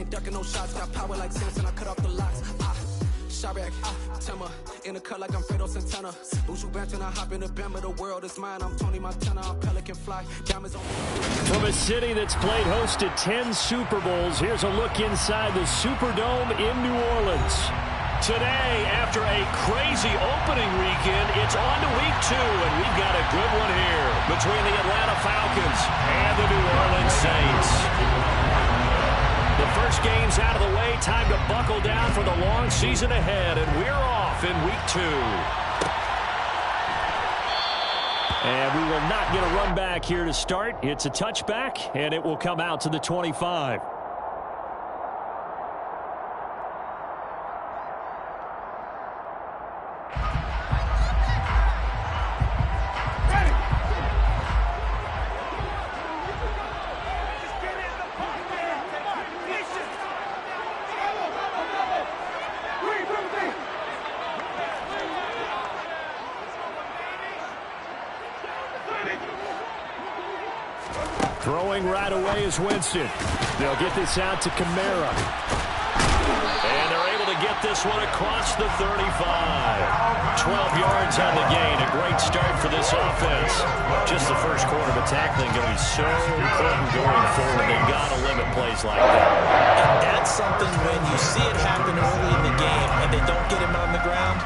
ain't ducking no shots. Got power like Samson, I cut off the locks. Chirac, Timmer, in the cut like I'm Fredo Santana. Buju Banton, I hop in the Bama, the world is mine. I'm Tony Montana, I'm Pelican Fly. Diamonds on me. From a city that's played host to 10 Super Bowls, here's a look inside the Superdome in New Orleans. Today, after a crazy opening weekend, it's on to week 2, and we've got a good one here between the Atlanta Falcons and the New Orleans Saints. The first game's out of the way, time to buckle down for the long season ahead, and we're off in week 2. And we will not get a run back here to start. It's a touchback, and it will come out to the 25. Throwing right away is Winston. They'll get this out to Kamara. And they're able to get this one across the 35. 12 yards on the gain. A great start for this offense. Just the first quarter, but tackling going to be so important going forward. They've got to limit plays like that. And that's something when you see it happen early in the game and they don't get him on the ground,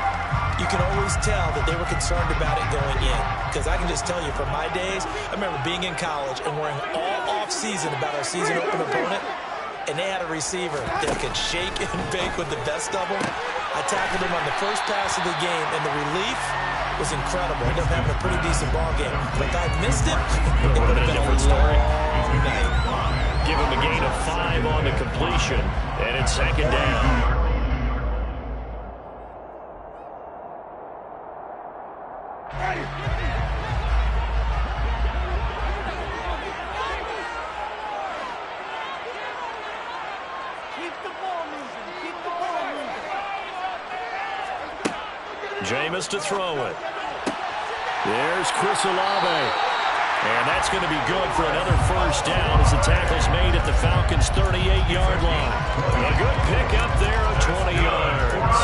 you can always tell that they were concerned about it going in. Because I can just tell you from my days, I remember being in college and worrying all off-season about our season open opponent, and they had a receiver that could shake and bake with the best of them. I tackled him on the first pass of the game, and the relief was incredible. I ended up having a pretty decent ball game. But if I missed him, it would have been a different story. Give him a gain of 5 on the completion, and it's second down. Jameis to throw it. There's Chris Olave. And that's going to be good for another first down as the tackle's made at the Falcons' 38-yard line. A good pickup there of 20 yards.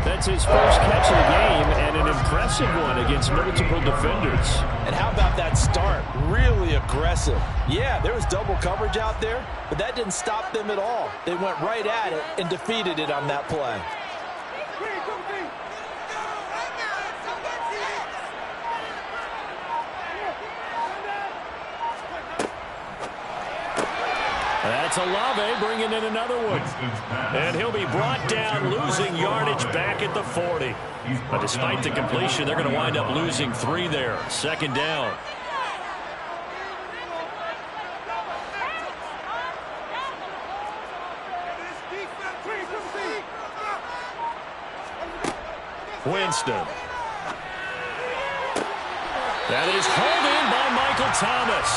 That's his first catch of the game and an impressive one against multiple defenders. And how about that start? Really aggressive. Yeah, there was double coverage out there, but that didn't stop them at all. They went right at it and defeated it on that play. That's Olave bringing in another one. And he'll be brought down, losing yardage back at the 40. But despite the completion, they're going to wind up losing 3 there. Second down. Winston. That is hauled in by Michael Thomas.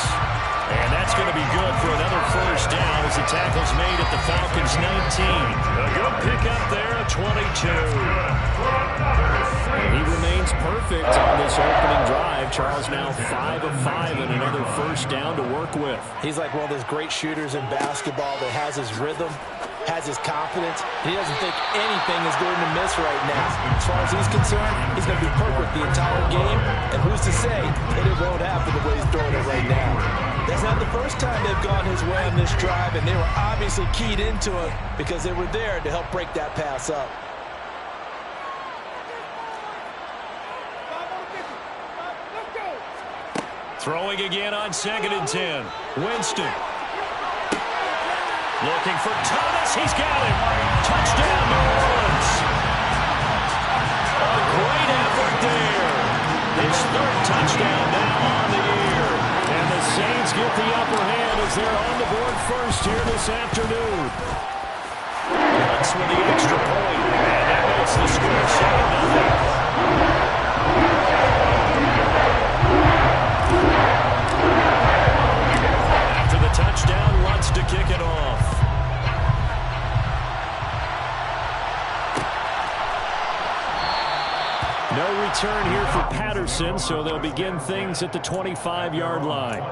And that's going to be good for another first down as the tackle's made at the Falcons' 19. A good pickup there at 22. He remains perfect on this opening drive. Charles now 5 of 5 and another first down to work with. He's like one of those great shooters in basketball that has his rhythm, has his confidence. He doesn't think anything is going to miss right now. As far as he's concerned, he's going to be perfect the entire game. And who's to say that it won't happen the way he's throwing it right now? That's not the first time they've gone his way on this drive, and they were obviously keyed into it because they were there to help break that pass up. Throwing again on 2nd and 10. Winston. Looking for Thomas. He's got him. Touchdown, New Orleans. A great effort there. His 3rd touchdown now on the year. And the Saints get the upper hand as they're on the board first here this afternoon. That's with the extra point. And that makes the score 7-0. After the touchdown, Lutz to kick it off. No return here for Patterson, so they'll begin things at the 25-yard line.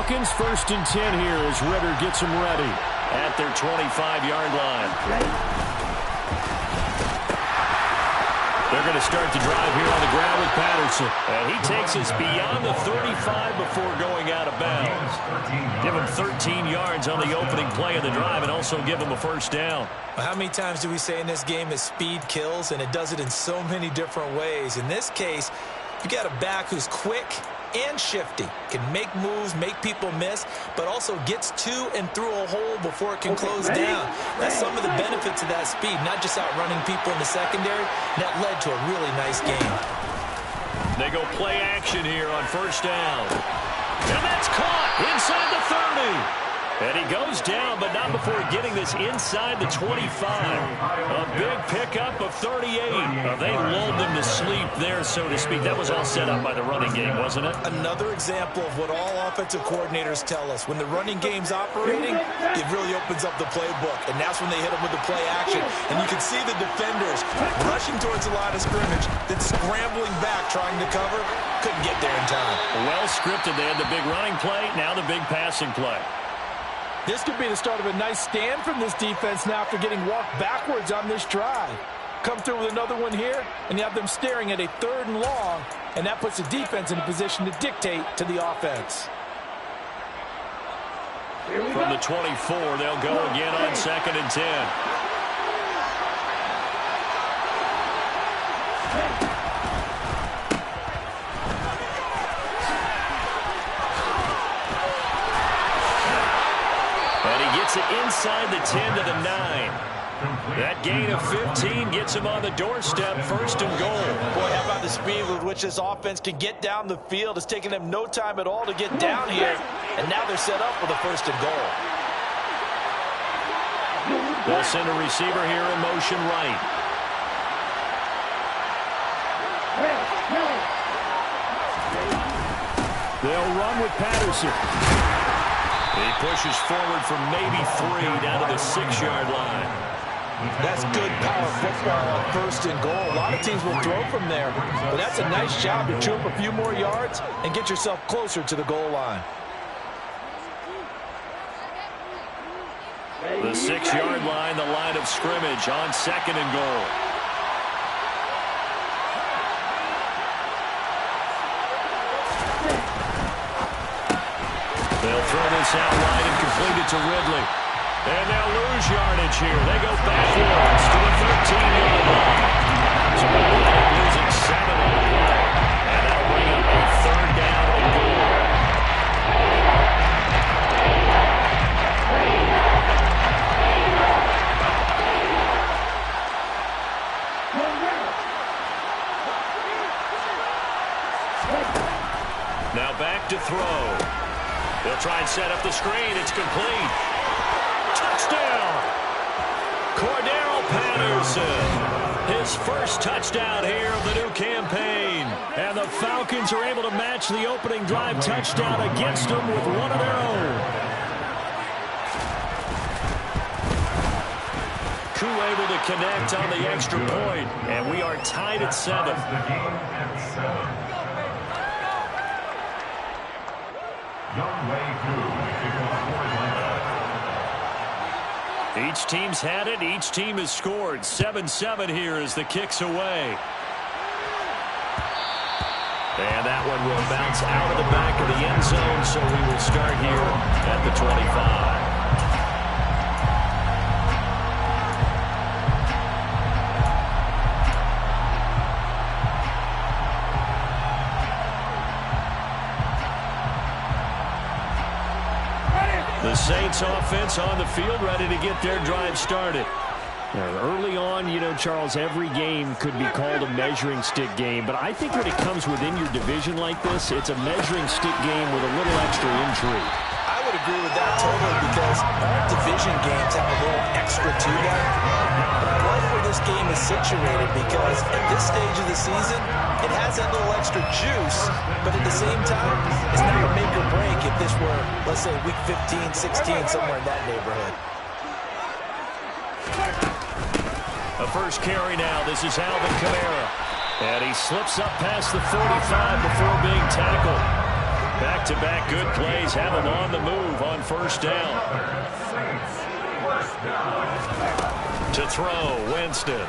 Falcons 1st and 10 here as Ritter gets them ready at their 25-yard line. They're going to start the drive here on the ground with Patterson. And he takes us beyond the 35 before going out of bounds. Give him 13 yards on the opening play of the drive and also give him a first down. Well, how many times do we say in this game that speed kills, and it does it in so many different ways? In this case, you got a back who's quick and shifty, can make moves, make people miss, but also gets to and through a hole before it can close down. That's some of the benefits of that speed, not just outrunning people in the secondary. That led to a really nice game. They go play action here on first down. And that's caught inside the 30. And he goes down, but not before getting this inside the 25. A big pickup of 38. They lulled them to sleep there, so to speak. That was all set up by the running game, wasn't it? Another example of what all offensive coordinators tell us. When the running game's operating, it really opens up the playbook. And that's when they hit them with the play action. And you can see the defenders rushing towards the line of scrimmage, then scrambling back, trying to cover. Couldn't get there in time. Well scripted. They had the big running play, now the big passing play. This could be the start of a nice stand from this defense now after getting walked backwards on this drive. Come through with another one here, and you have them staring at a 3rd and long, and that puts the defense in a position to dictate to the offense. From the 24, they'll go again on 2nd and 10. It inside the 10 to the 9. That gain of 15 gets him on the doorstep, 1st and goal. Boy, how about the speed with which this offense can get down the field? It's taken them no time at all to get down here, and now they're set up for the 1st and goal. They'll send a receiver here in motion right. They'll run with Patterson. He pushes forward for maybe 3 down to the 6-yard line. That's good power football on 1st and goal. A lot of teams will throw from there, but that's a nice job to chew up a few more yards and get yourself closer to the goal line. The 6-yard line, the line of scrimmage on 2nd and goal. They'll throw this out wide and complete it to Ridley. And they'll lose yardage here. They go backwards to the 13-yard line. So they'll end up losing 7 on the play. And that'll bring up a 3rd down and goal. Now back to throw. They'll try and set up the screen. It's complete. Touchdown! Cordero Patterson. His first touchdown here of the new campaign. And the Falcons are able to match the opening drive touchdown against them with one of their own. Koo able to connect on the extra point. And we are tied at 7. Each team's had it. Each team has scored. 7-7 here as the kick's away. And that one will bounce out of the back of the end zone, so we will start here at the 25. The Saints offense on the field, ready to get their drive started. Early on, you know, Charles, every game could be called a measuring stick game, but I think when it comes within your division like this, it's a measuring stick game with a little extra intrigue. I would agree with that totally, because all division games have a little extra to them. And I like where this game is situated, because at this stage of the season, it has that little extra juice, but at the same time, it's not a make or break if this were, let's say, week 15, 16, somewhere in that neighborhood. A first carry now. This is Alvin Kamara. And he slips up past the 45 before being tackled. Back-to-back good plays have him on the move on first down. To throw, Winston.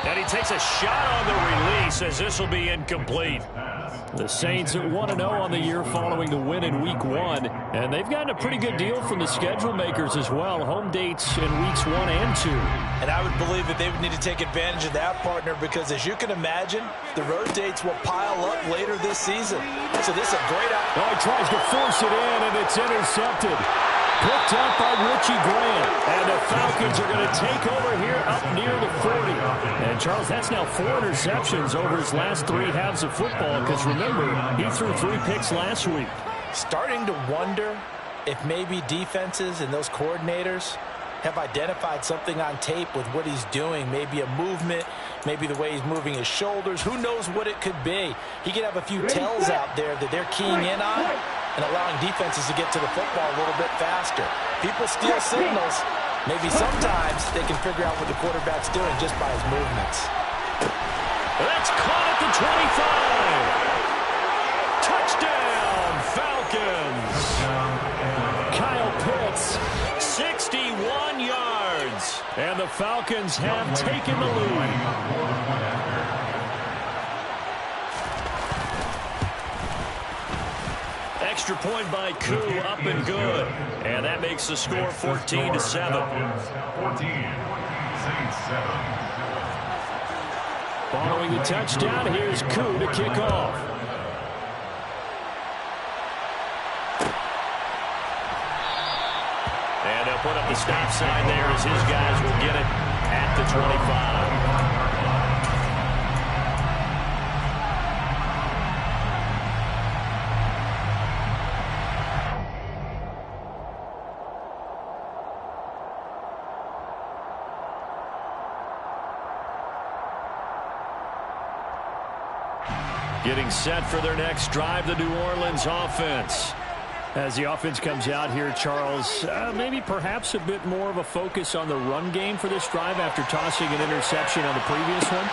And he takes a shot on the release as this will be incomplete. The Saints at 1-0 on the year following the win in Week 1. And they've gotten a pretty good deal from the schedule makers as well. Home dates in Weeks 1 and 2. And I would believe that they would need to take advantage of that, partner, because as you can imagine, the road dates will pile up later this season. So this is a great opportunity. Oh, he tries to force it in, and it's intercepted. Picked up by Richie Grant. And the Falcons are going to take over here up near the 40. And, Charles, that's now 4 interceptions over his last 3 halves of football. Because, remember, he threw 3 picks last week. Starting to wonder if maybe defenses and those coordinators have identified something on tape with what he's doing. Maybe a movement, maybe the way he's moving his shoulders. Who knows what it could be? He could have a few tells out there that they're keying in on and allowing defenses to get to the football a little bit faster. People steal signals. Maybe sometimes they can figure out what the quarterback's doing just by his movements. That's caught at the 25. Touchdown, Falcons. Kyle Pitts, 61 yards. And the Falcons have taken the lead. Extra point by Koo, up and good. And that makes the score 14-7. 14, Saints 7. Following the touchdown, here's Koo to kick off. And they'll put up the stop sign there as his guys will get it at the 25. Getting set for their next drive, the New Orleans offense. As the offense comes out here, Charles, maybe perhaps a bit more of a focus on the run game for this drive after tossing an interception on the previous one.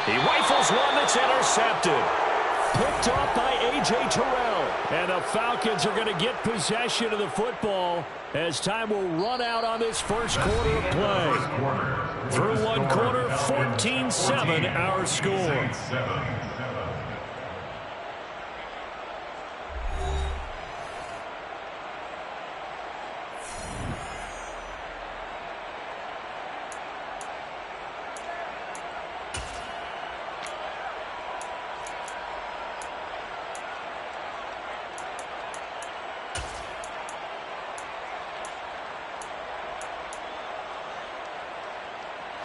He rifles one that's intercepted. Picked off by A.J. Terrell. And the Falcons are going to get possession of the football as time will run out on this first quarter of play. Through one quarter, 14-7 our score.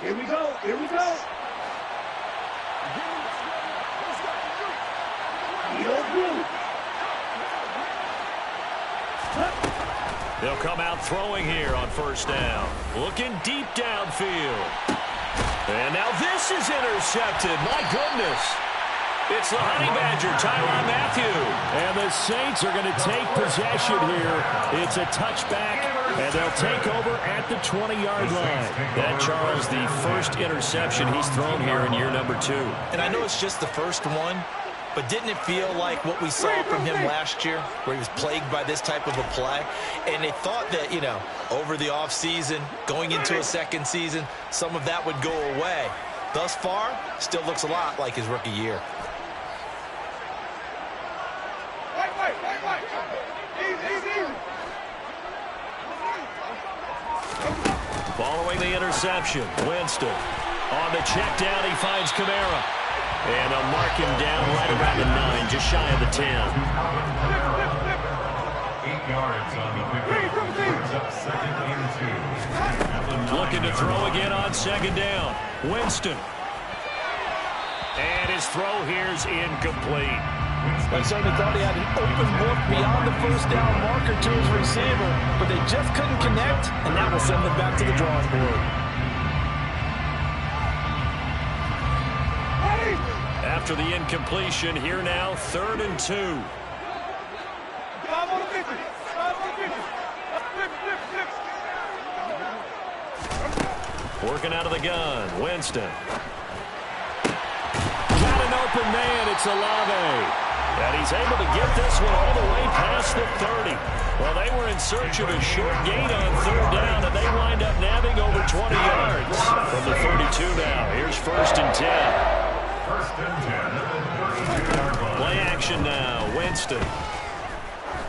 Here we go. Here we go. They'll come out throwing here on first down. Looking deep downfield. And now this is intercepted. My goodness. It's the Honey Badger, Tyrann Mathieu. And the Saints are going to take possession here. It's a touchback, and they'll take over at the 20-yard line. That, Charles, the first interception he's thrown here in year number 2. And I know it's just the first one, but didn't it feel like what we saw from him last year, where he was plagued by this type of a play? And they thought that, you know, over the offseason, going into a second season, some of that would go away. Thus far, still looks a lot like his rookie year. Following the interception, Winston. On the check down, he finds Kamara. And they'll mark him down right around the 9, just shy of the 10. 8 yards on the pickup. Brings up 2nd and 2. Looking to throw again on 2nd down. Winston. And his throw here's incomplete. I certainly thought he had an open look beyond the first down marker to his receiver, but they just couldn't connect, and that will send them back to the drawing board. After the incompletion, here now, 3rd and 2. Working out of the gun, Winston. Got an open man, it's Olave. And he's able to get this one all the way past the 30. Well, they were in search of a short gain on third down, and they wind up nabbing over 20 yards. From the 32 now, here's 1st and 10. 1st and 10. Play action now, Winston.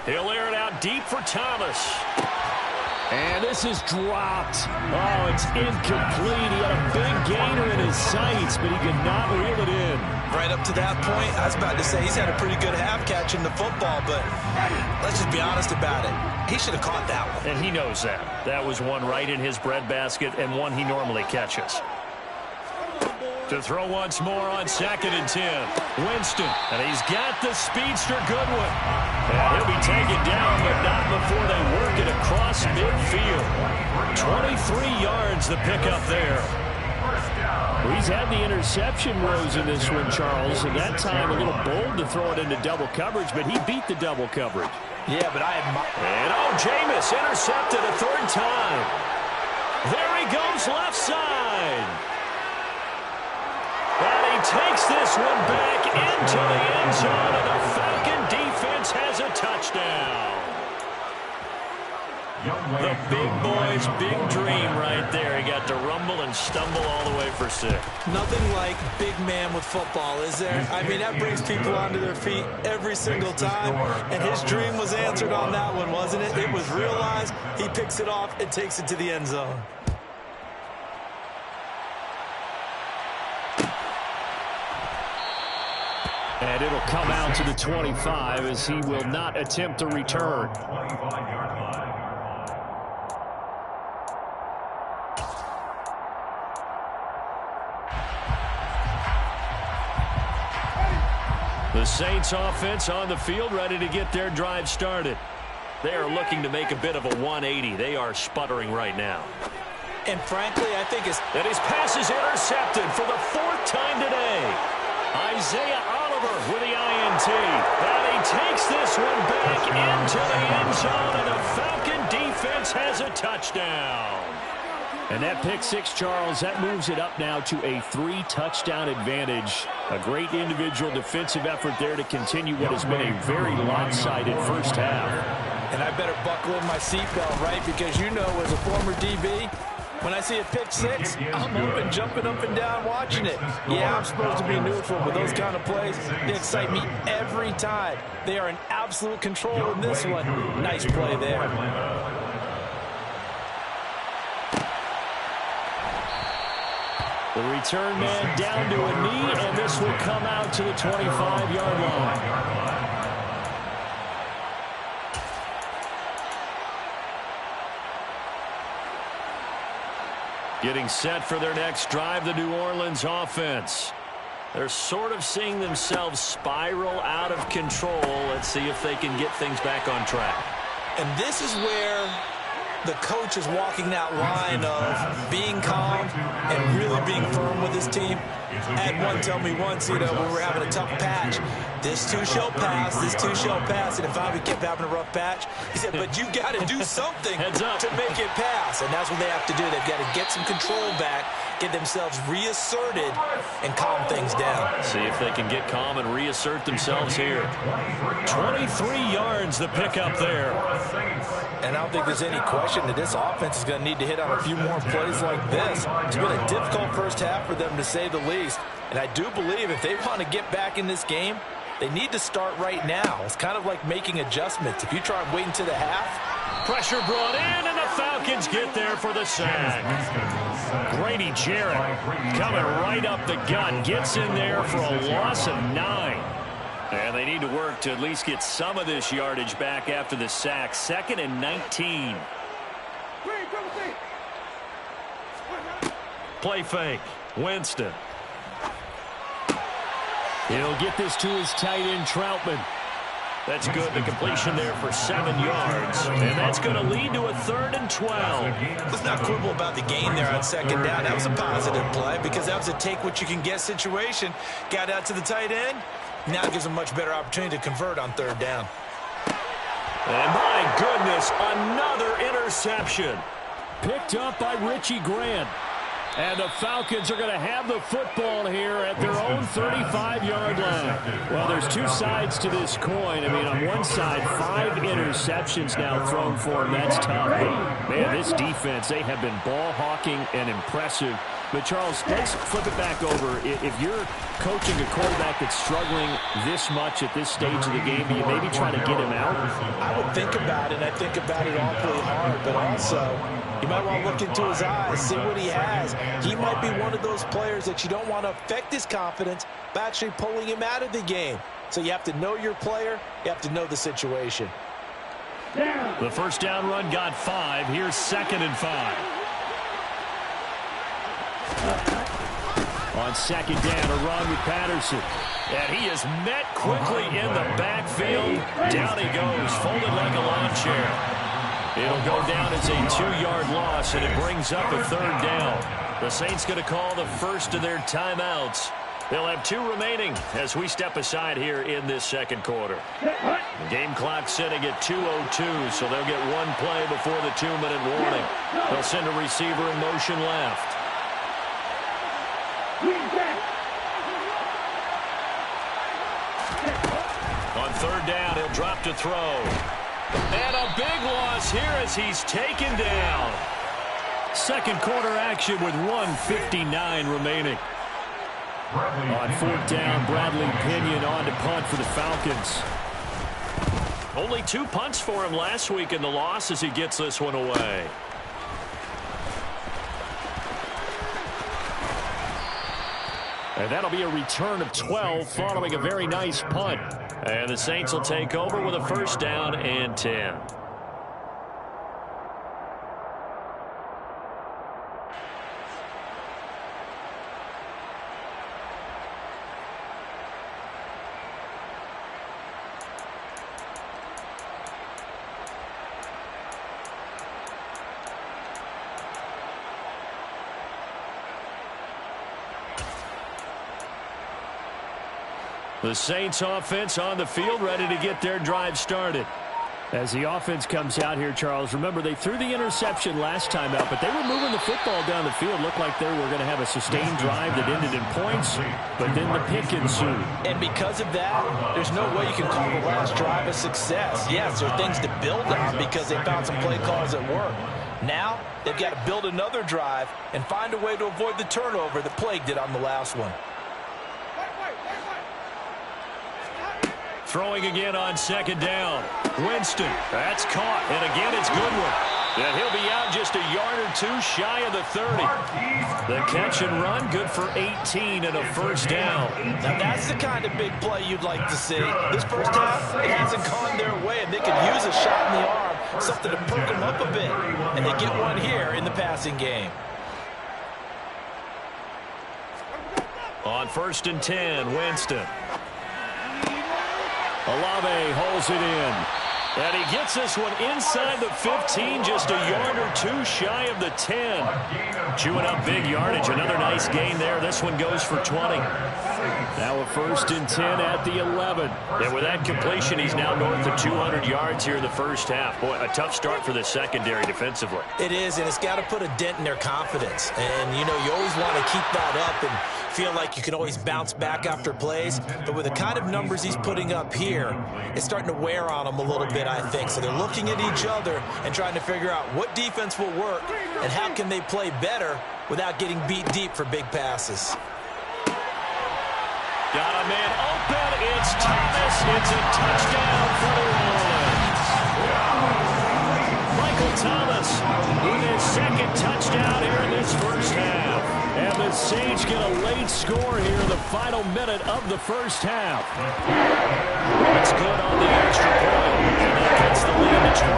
He'll air it out deep for Thomas. And this is dropped. Oh, it's incomplete. He had a big gainer in his sights, but he could not reel it in. Right up to that point, I was about to say he's had a pretty good half catching the football, but let's just be honest about it. He should have caught that one. And he knows that. That was one right in his breadbasket and one he normally catches. To throw once more on 2nd and 10. Winston, and he's got the speedster Goodwin. And he'll be taken down, but not before they work it across midfield. 23 yards the pickup there. Well, he's had the interception woes in this one, Charles, and that time a little bold to throw it into double coverage, but he beat the double coverage. Yeah, but I admire. And Jameis intercepted a 3rd time. There he goes left side. And he takes this one back into the end zone, and the Falcon defense has a touchdown. The big boy's big dream right there. He got to rumble and stumble all the way for 6. Nothing like big man with football, is there? I mean, that brings people onto their feet every single time, and his dream was answered on that one, wasn't it? It was realized. He picks it off and takes it to the end zone. And it'll come out to the 25 as he will not attempt to return. 25-yard line. The Saints offense on the field, ready to get their drive started. They are looking to make a bit of a 180. They are sputtering right now. And frankly, I think it's... And his pass is intercepted for the 4th time today. Isaiah Oliver with the INT. And he takes this one back into the end zone, and the Falcon defense has a touchdown. And that pick 6, Charles, that moves it up now to a 3-touchdown advantage. A great individual defensive effort there to continue what has been a very lopsided first half. And I better buckle in my seatbelt, right? Because you know, as a former DB, when I see a pick 6, I'm up and jumping up and down watching it. Yeah, I'm supposed to be neutral, but those kind of plays, they excite me every time. They are in absolute control in this one. Nice play there. The return man down to a knee, and this will come out to the 25-yard line. Getting set for their next drive, the New Orleans offense. They're sort of seeing themselves spiral out of control. Let's see if they can get things back on track. And this is where the coach is walking that line of being calm and really being firm with his team. I had one tell me once, you know, when we were having a tough patch, this too shall pass, this too shall pass. And if we kept having a rough patch, he said, but you got to do something to make it pass. And that's what they have to do. They've got to get some control back, get themselves reasserted, and calm things down. See if they can get calm and reassert themselves here. 23 yards the pickup there. And I don't think there's any question that this offense is going to need to hit on a few more plays like this. It's been a difficult first half for them, to say the least. And I do believe if they want to get back in this game, they need to start right now. It's kind of like making adjustments. If you try and wait until the half. Pressure brought in, and the Falcons get there for the sack. Grady Jarrett coming right up the gut. Gets in there for a loss of 9. And they need to work to at least get some of this yardage back after the sack. 2nd and 19. Play fake. Winston. He'll get this to his tight end, Troutman. That's good. The completion there for 7 yards. And that's going to lead to a 3rd and 12. Let's not quibble about the gain there on 2nd down. That was a positive play because that was a take-what-you-can-get situation. Got out to the tight end. Now it gives them a much better opportunity to convert on 3rd down. And my goodness, another interception. Picked up by Richie Grant. And the Falcons are going to have the football here at their own 35-yard line. Well, there's two sides to this coin. I mean, on one side, 5 interceptions now thrown for them. That's tough. But, man, this defense, they have been ball hawking and impressive. But, Charles, let's flip it back over. If you're coaching a quarterback that's struggling this much at this stage of the game, do you maybe try to get him out? I would think about it. I think about it awfully hard. But also, you might want to look into his eyes, see what he has. He might be one of those players that you don't want to affect his confidence by actually pulling him out of the game. So you have to know your player. You have to know the situation. The first down run got 5. Here's 2nd and 5. On 2nd down, a run with Patterson. And he is met quickly in the backfield. Down he goes, folded like a lawn chair. It'll go down as a 2-yard loss, and it brings up a 3rd down. The Saints going to call the first of their timeouts. They'll have 2 remaining as we step aside here in this second quarter. The game clock sitting at 2:02, so they'll get 1 play before the 2-minute warning. They'll send a receiver in motion left. On 3rd down, he'll drop to throw. And a big loss here as he's taken down. Second quarter action with 1:59 remaining. On 4th down, Bradley Pinion on to punt for the Falcons. Only 2 punts for him last week in the loss as he gets this one away. And that'll be a return of 12 following a very nice punt. And the Saints will take over with a 1st down and 10. The Saints offense on the field, ready to get their drive started. As the offense comes out here, Charles, remember they threw the interception last time out, but they were moving the football down the field. Looked like they were going to have a sustained drive that ended in points, but then the pick ensued. And because of that, there's no way you can call the last drive a success. Yes, there are things to build on because they found some play calls that work. Now, they've got to build another drive and find a way to avoid the turnover that plagued it on the last one. Throwing again on 2nd down. Winston, that's caught, and again it's Goodwin. And he'll be out just a yard or 2 shy of the 30. The catch and run, good for 18 and a 1st down. Now that's the kind of big play you'd like to see. This first half, it hasn't gone their way, and they could use a shot in the arm, something to perk them up a bit. And they get one here in the passing game. On 1st and 10, Winston. Olave holds it in. And he gets this one inside the 15, just a yard or 2 shy of the 10. Chewing up big yardage. Another nice gain there. This one goes for 20. Now a 1st and 10 at the 11. And with that completion, he's now north of 200 yards here in the first half. Boy, a tough start for the secondary defensively. It is, and it's got to put a dent in their confidence. And, you know, you always want to keep that up and feel like you can always bounce back after plays. But with the kind of numbers he's putting up here, it's starting to wear on them a little bit, I think. So they're looking at each other and trying to figure out what defense will work and how can they play better without getting beat deep for big passes. Got a man open. It's Thomas. It's a touchdown for New Orleans. Michael Thomas with his 2nd touchdown here in this first half. And the Saints get a late score here in the final minute of the first half. It's good on the extra point. And that gets the lead to 28-14.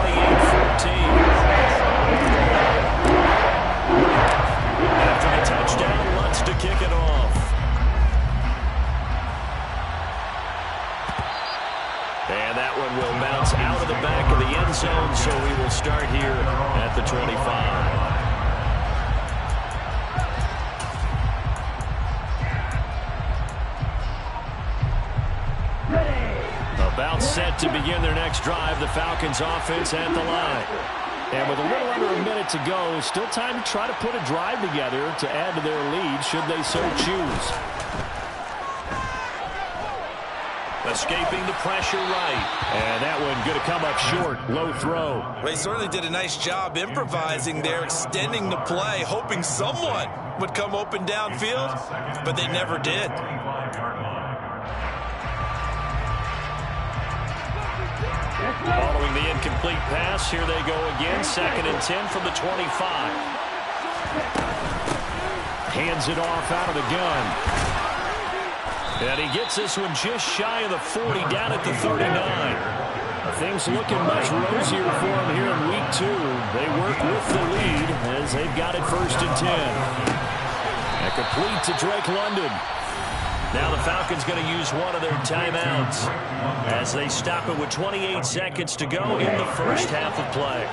After the touchdown, Lutz to kick it off. And that one will bounce out of the back of the end zone, so we will start here at the 25. About set to begin their next drive. The Falcons offense at the line. And with a little under a minute to go, still time to try to put a drive together to add to their lead should they so choose. Escaping the pressure right. And that one going to come up short. Low throw. Well, they certainly did a nice job improvising there, extending the play, hoping someone would come open downfield, but they never did. Following the incomplete pass, here they go again. 2nd and 10 from the 25. Hands it off out of the gun. And he gets this one just shy of the 40, down at the 39. Things looking much rosier for him here in week 2. They work with the lead as they've got it 1st and 10. And complete to Drake London. Now the Falcons going to use one of their timeouts as they stop it with 28 seconds to go in the first half of play.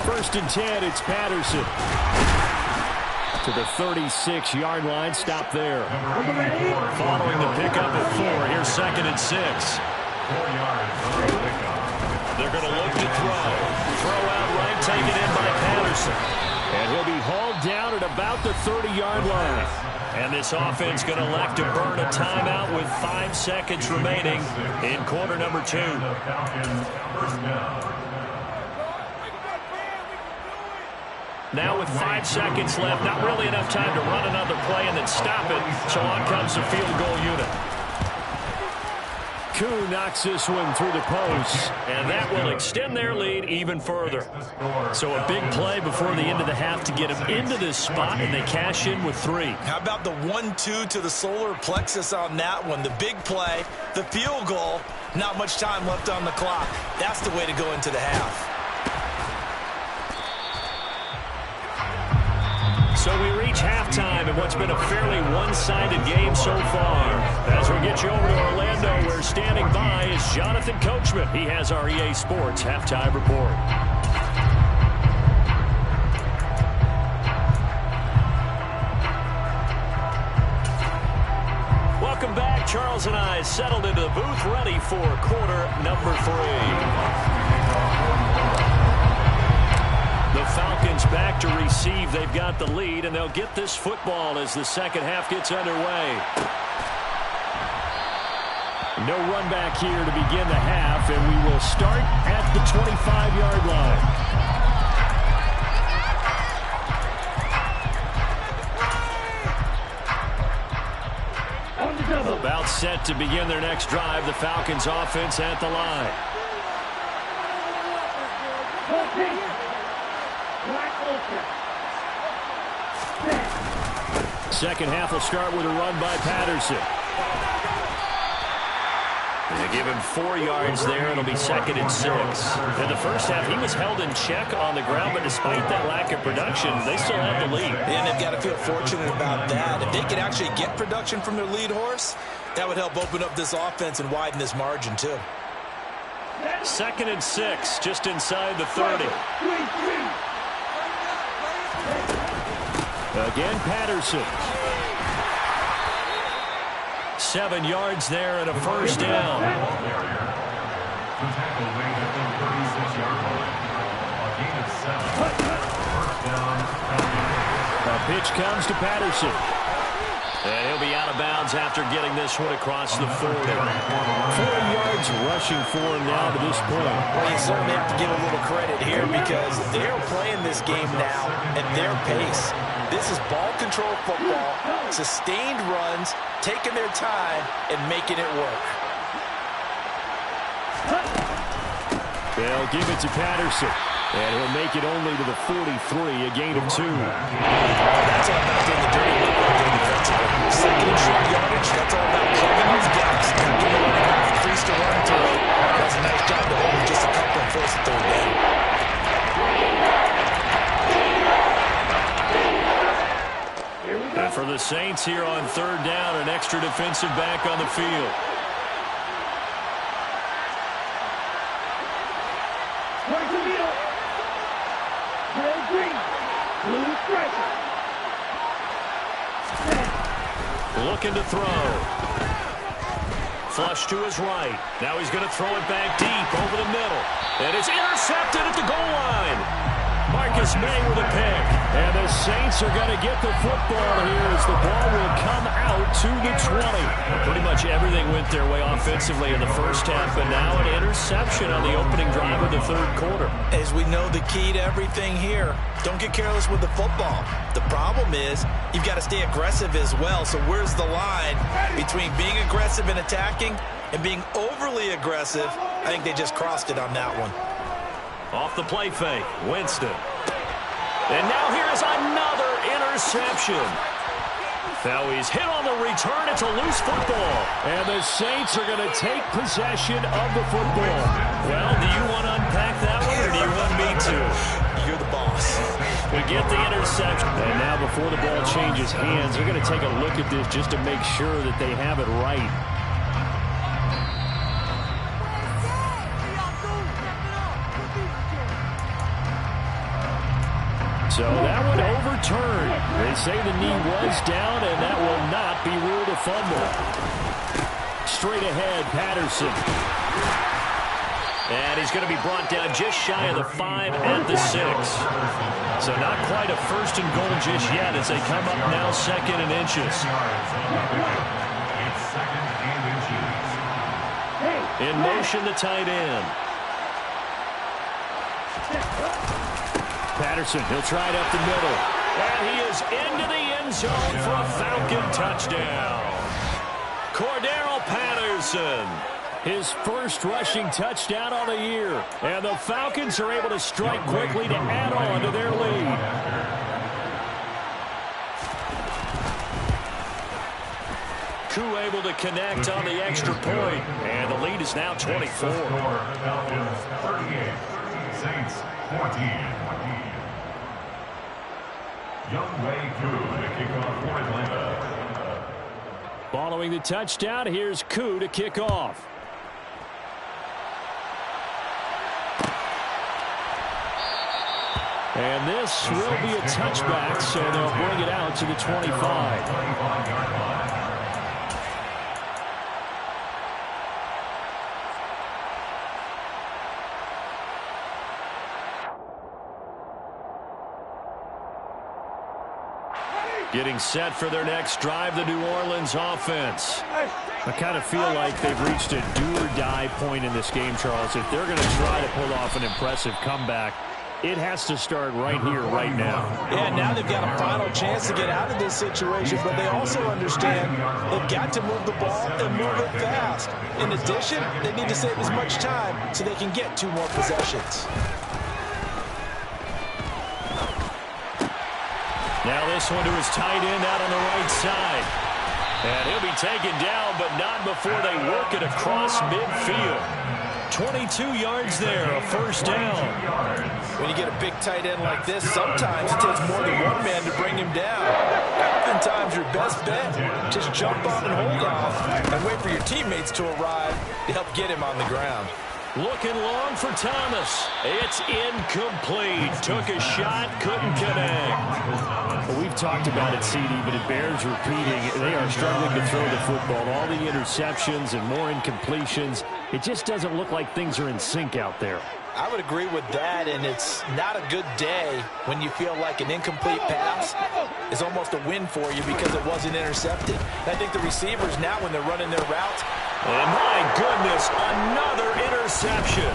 First and 10, it's Patterson. To the 36-yard line, stop there. Following the pickup at 4, here's 2nd and 6. 4 yards on the pickup. They're going to look to throw. Throw out right, taken in by Patterson. And he'll be hauled down at about the 30-yard line. And this offense going to elect to burn a timeout with 5 seconds remaining in quarter number 2. Now with 5 seconds left, not really enough time to run another play and then stop it. So on comes the field goal unit. Koo knocks this one through the post. And that will extend their lead even further. So a big play before the end of the half to get them into this spot, and they cash in with 3. How about the 1-2 to the solar plexus on that one? The big play, the field goal, not much time left on the clock. That's the way to go into the half. So we reach halftime in what's been a fairly one-sided game so far. As we get you over to Orlando, where standing by is Jonathan Coachman. He has our EA Sports halftime report. Welcome back. Charles and I settled into the booth, ready for quarter number 3. The Falcons back to receive. They've got the lead, and they'll get this football as the second half gets underway. No run back here to begin the half, and we will start at the 25-yard line. About set to begin their next drive. The Falcons offense at the line. Second half will start with a run by Patterson. They give him 4 yards there. It'll be 2nd and 6. In the first half, he was held in check on the ground, but despite that lack of production, they still have the lead. And they've got to feel fortunate about that. If they could actually get production from their lead horse, that would help open up this offense and widen this margin, too. 2nd and 6, just inside the 30. Again, Patterson. 7 yards there and a first down. A pitch comes to Patterson. And he'll be out of bounds after getting this one across the 40. 4 yards rushing for him now to this point. Well, you certainly have to give a little credit here because they're playing this game now at their pace. This is ball control football, sustained runs, taking their time, and making it work. They'll give it to Patterson. And he'll make it only to the 43, a gain of 2. That's all about doing the dirty work defensively. Second and short yardage, that's all about plugging those gaps. Not giving them enough crease to run through. That's a nice job to hold with just a couple and force the 3rd down. And for the Saints here on 3rd down, an extra defensive back on the field. Looking to throw. Flush to his right. Now he's going to throw it back deep over the middle. And it's intercepted at the goal line. Marcus May with a pick. And the Saints are going to get the football here as the ball will come out to the 20. Pretty much everything went their way offensively in the first half, but now an interception on the opening drive of the third quarter. As we know, the key to everything here, don't get careless with the football. The problem is you've got to stay aggressive as well. So where's the line between being aggressive and attacking and being overly aggressive? I think they just crossed it on that one. Off the play fake, Winston. And now here's another interception. Now he's hit on the return. It's a loose football. And the Saints are going to take possession of the football. Well, do you want to unpack that one, or do you want me to? You're the boss. We get the interception. And now before the ball changes hands, they're going to take a look at this just to make sure that they have it right. So that one overturned. They say the knee was down, and that will not be ruled a fumble. Straight ahead, Patterson. And he's going to be brought down just shy of the 5 at the 6. So not quite a first and goal just yet as they come up now second and inches. In motion, the tight end. Patterson, he'll try it up the middle. And he is into the end zone for a Falcon touchdown. Cordero Patterson. His first rushing touchdown on the year. And the Falcons are able to strike quickly to add on to their lead. Koo able to connect on the extra point. And the lead is now 24. Falcons 38, Saints 14. Youngway Koo to kick off for Atlanta. Following the touchdown, here's Koo to kick off. And this will be a touchback, so they'll bring it out to the 25. Getting set for their next drive, the New Orleans offense. I kind of feel like they've reached a do-or-die point in this game, Charles. If they're going to try to pull off an impressive comeback, it has to start right here, right now. Yeah, now they've got a final chance to get out of this situation, but they also understand they've got to move the ball and move it fast. In addition, they need to save as much time so they can get 2 more possessions. Now this one to his tight end out on the right side. And he'll be taken down, but not before they work it across midfield. 22 yards there, a first down. When you get a big tight end like this, sometimes it takes more than one man to bring him down. Oftentimes your best bet, just jump on and hold off and wait for your teammates to arrive to help get him on the ground. Looking long for Thomas. It's incomplete. Took a shot, couldn't connect. Well, we've talked about it, CD, but it bears repeating. They are struggling to throw the football. All the interceptions and more incompletions. It just doesn't look like things are in sync out there. I would agree with that, and it's not a good day when you feel like an incomplete pass is almost a win for you because it wasn't intercepted. I think the receivers now, when they're running their routes, and my goodness, another interception.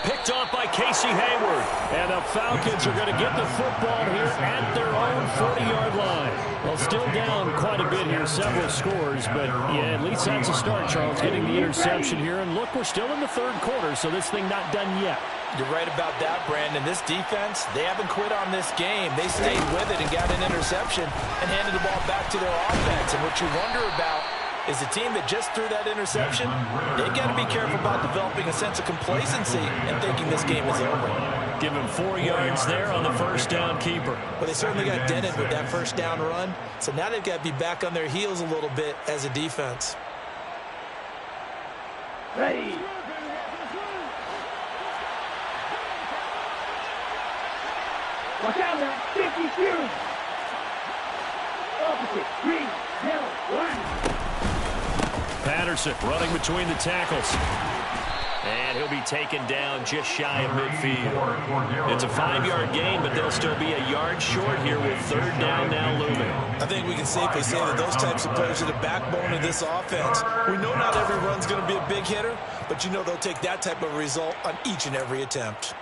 Picked off by Casey Hayward. And the Falcons are going to get the football here at their own 40-yard line. Well, still down quite a bit here, several scores, but yeah, at least that's a start, Charles, getting the interception here. And look, we're still in the third quarter, so this thing not done yet. You're right about that, Brandon. This defense, they haven't quit on this game. They stayed with it and got an interception and handed the ball back to their offense. And what you wonder about is the team that just threw that interception, they've got to be careful about developing a sense of complacency and thinking this game is over. Give him 4 yards there on the first down keeper. Well, they certainly got dented with that first down run, so now they've got to be back on their heels a little bit as a defense. Ready. Watch out now, 50 shoes. Opposite, green. Patterson running between the tackles. And he'll be taken down just shy of midfield. It's a 5-yard gain, but they'll still be a yard short here with third down now looming. I think we can safely say that those types of players are the backbone of this offense. We know not every run's going to be a big hitter, but you know they'll take that type of result on each and every attempt.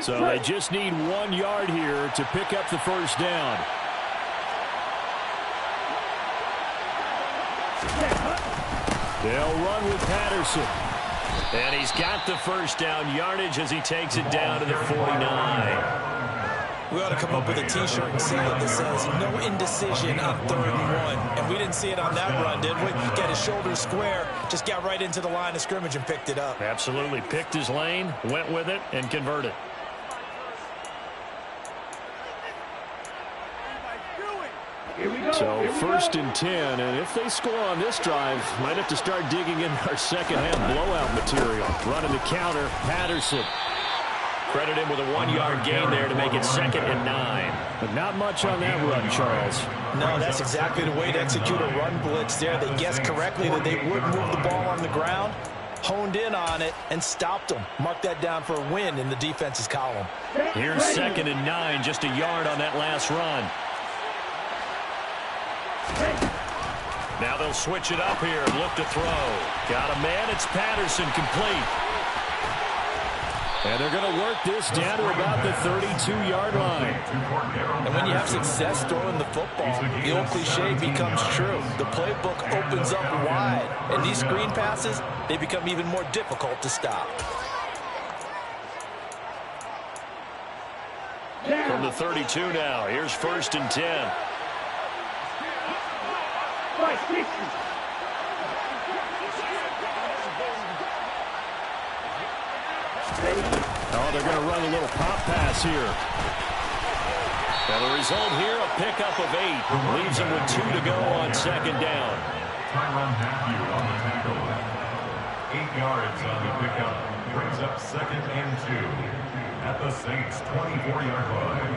So they just need 1 yard here to pick up the first down. They'll run with Patterson. And he's got the first down yardage as he takes it down to the 49. We ought to come up with a T-shirt and sell it that says, no indecision on 3rd and 1. And we didn't see it on that run, did we? Got his shoulders square, just got right into the line of scrimmage and picked it up. Absolutely. Picked his lane, went with it, and converted. So 1st and 10, and if they score on this drive, might have to start digging in our second half blowout material. Running the counter, Patterson. Credit him with a 1-yard gain there to make it 2nd and 9. But not much on that run, Charles. No, that's exactly the way to execute a run blitz there. They guessed correctly that they would move the ball on the ground, honed in on it, and stopped them. Mark that down for a win in the defense's column. Here's 2nd and 9, just a yard on that last run. Now they'll switch it up here and look to throw. Got a man. It's Patterson, complete. And they're going to work this down to about the 32-yard line. And when you have success throwing the football, the old cliche becomes true. The playbook opens up wide. And these screen passes, they become even more difficult to stop. From the 32 now, here's 1st and 10. Oh, they're going to run a little pop pass here. And the result here, a pickup of 8. Leaves them with 2 to go on 2nd down. Tyron Matthew on the tackle. 8 yards on the pickup. Brings up 2nd and 2. At the Saints' 24-yard line.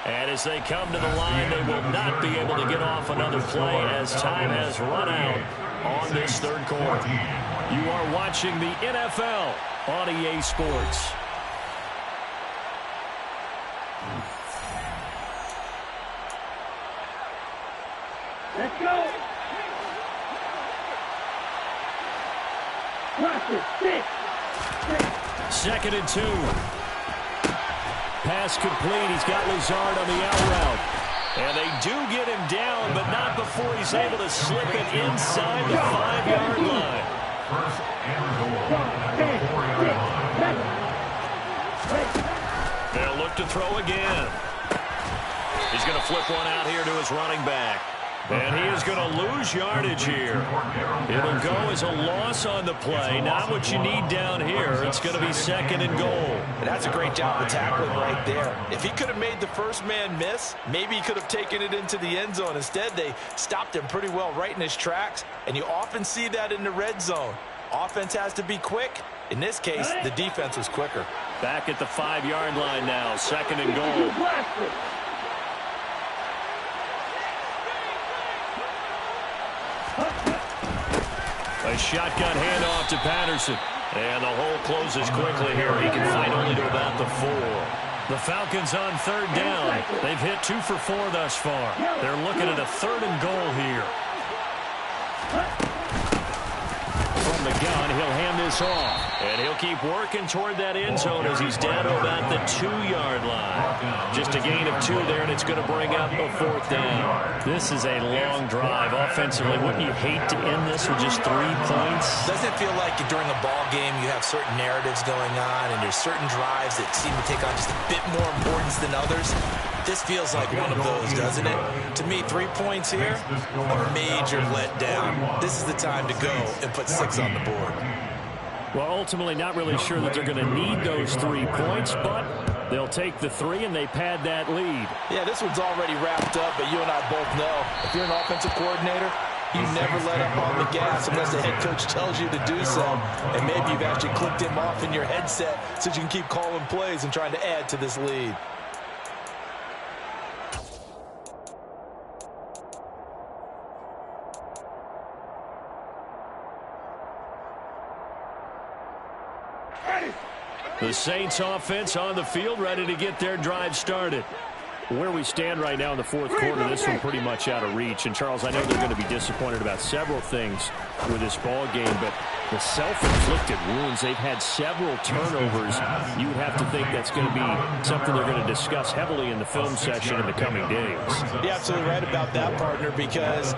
And as they come to the line, they will not be able to get off another play as time has run out on this 3rd quarter. You are watching the NFL on EA Sports. Let's go. 2nd and 2. Pass complete. He's got Lazard on the out route. And they do get him down, but not before he's able to slip it inside the 5-yard line. 1st and goal at the 4-yard line. They'll look to throw again. He's going to flip one out here to his running back. And he is going to lose yardage here. It'll go as a loss on the play. Not what you need down here. It's going to be 2nd and goal. And that's a great job of tackling right there. If he could have made the first man miss, maybe he could have taken it into the end zone. Instead, they stopped him pretty well right in his tracks. And you often see that in the red zone. Offense has to be quick. In this case, the defense was quicker. Back at the 5-yard line now. 2nd and goal. A shotgun handoff to Patterson. And the hole closes quickly here. He can fight only to about the 4. The Falcons on 3rd down. They've hit 2 for 4 thus far. They're looking at a 3rd and goal here. From the gun, he'll hand this off. And he'll keep working toward that end zone as he's down to about the 2-yard line. Just a gain of 2 there, and it's going to bring up a 4th down. This is a long drive. Offensively, wouldn't you hate to end this with just 3 points? Doesn't it feel like during a ball game you have certain narratives going on and there's certain drives that seem to take on just a bit more importance than others? This feels like one of those, doesn't it? To me, 3 points here, a major letdown. This is the time to go and put 6 on the board. Well, ultimately not really sure that they're going to need those 3 points, but They'll take the 3, and they pad that lead. Yeah, this one's already wrapped up, but you and I both know if you're an offensive coordinator, you never let up on the gas unless the head coach tells you to do so. And maybe you've actually clicked him off in your headset so you can keep calling plays and trying to add to this lead. The Saints offense on the field, ready to get their drive started. Where we stand right now in the fourth quarter, this one pretty much out of reach. And, Charles, I know they're going to be disappointed about several things with this ball game, but the self-inflicted wounds, they've had several turnovers. You would have to think that's going to be something they're going to discuss heavily in the film session in the coming days. You're absolutely right about that, partner, because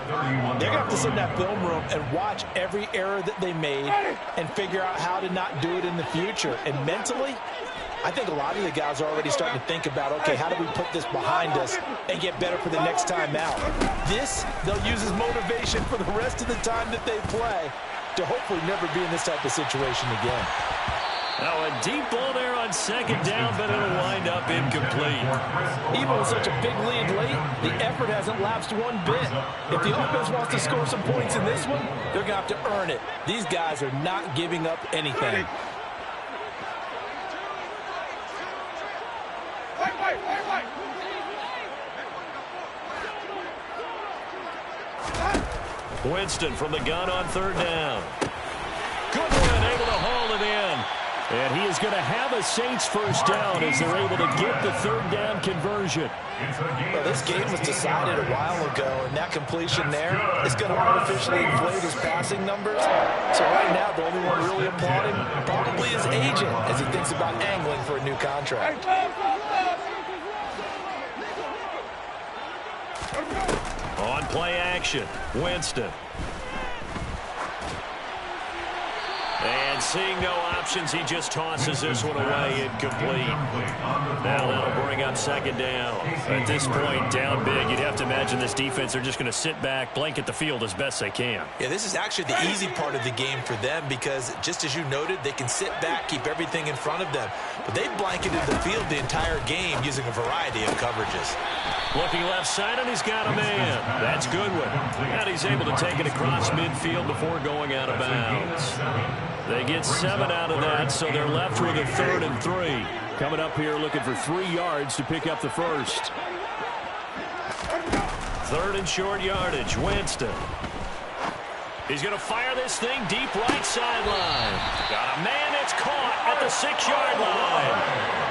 they're going to have to sit in that film room and watch every error that they made and figure out how to not do it in the future. And mentally, I think a lot of the guys are already starting to think about, okay, how do we put this behind us and get better for the next time out? This, they'll use as motivation for the rest of the time that they play to hopefully never be in this type of situation again. Now a deep ball there on second down, but it'll wind up incomplete. Even with such a big lead late, the effort hasn't lapsed one bit. If the offense wants to score some points in this one, they're going to have to earn it. These guys are not giving up anything. Winston from the gun on third down. Goodwin able to haul it in. And he is going to have a Saints first down as they're able to get the third down conversion. Well, this game was decided a while ago, and that completion there is going to artificially inflate his passing numbers. So right now, the only one really applauding probably his agent as he thinks about angling for a new contract. On play action, Winston. And seeing no options, he just tosses this one away incomplete. Now that'll bring up second down. At this point, down big, you'd have to imagine this defense, they're just going to sit back, blanket the field as best they can. Yeah, this is actually the easy part of the game for them because, just as you noted, they can sit back, keep everything in front of them. But they've blanketed the field the entire game using a variety of coverages. Looking left side, and he's got a man. That's Goodwin. And he's able to take it across midfield before going out of bounds. They get 7 out of that, so they're left with a 3rd and 3. Coming up here looking for 3 yards to pick up the first. 3rd and short yardage, Winston. He's going to fire this thing deep right sideline. Got a man, it's caught at the 6-yard line.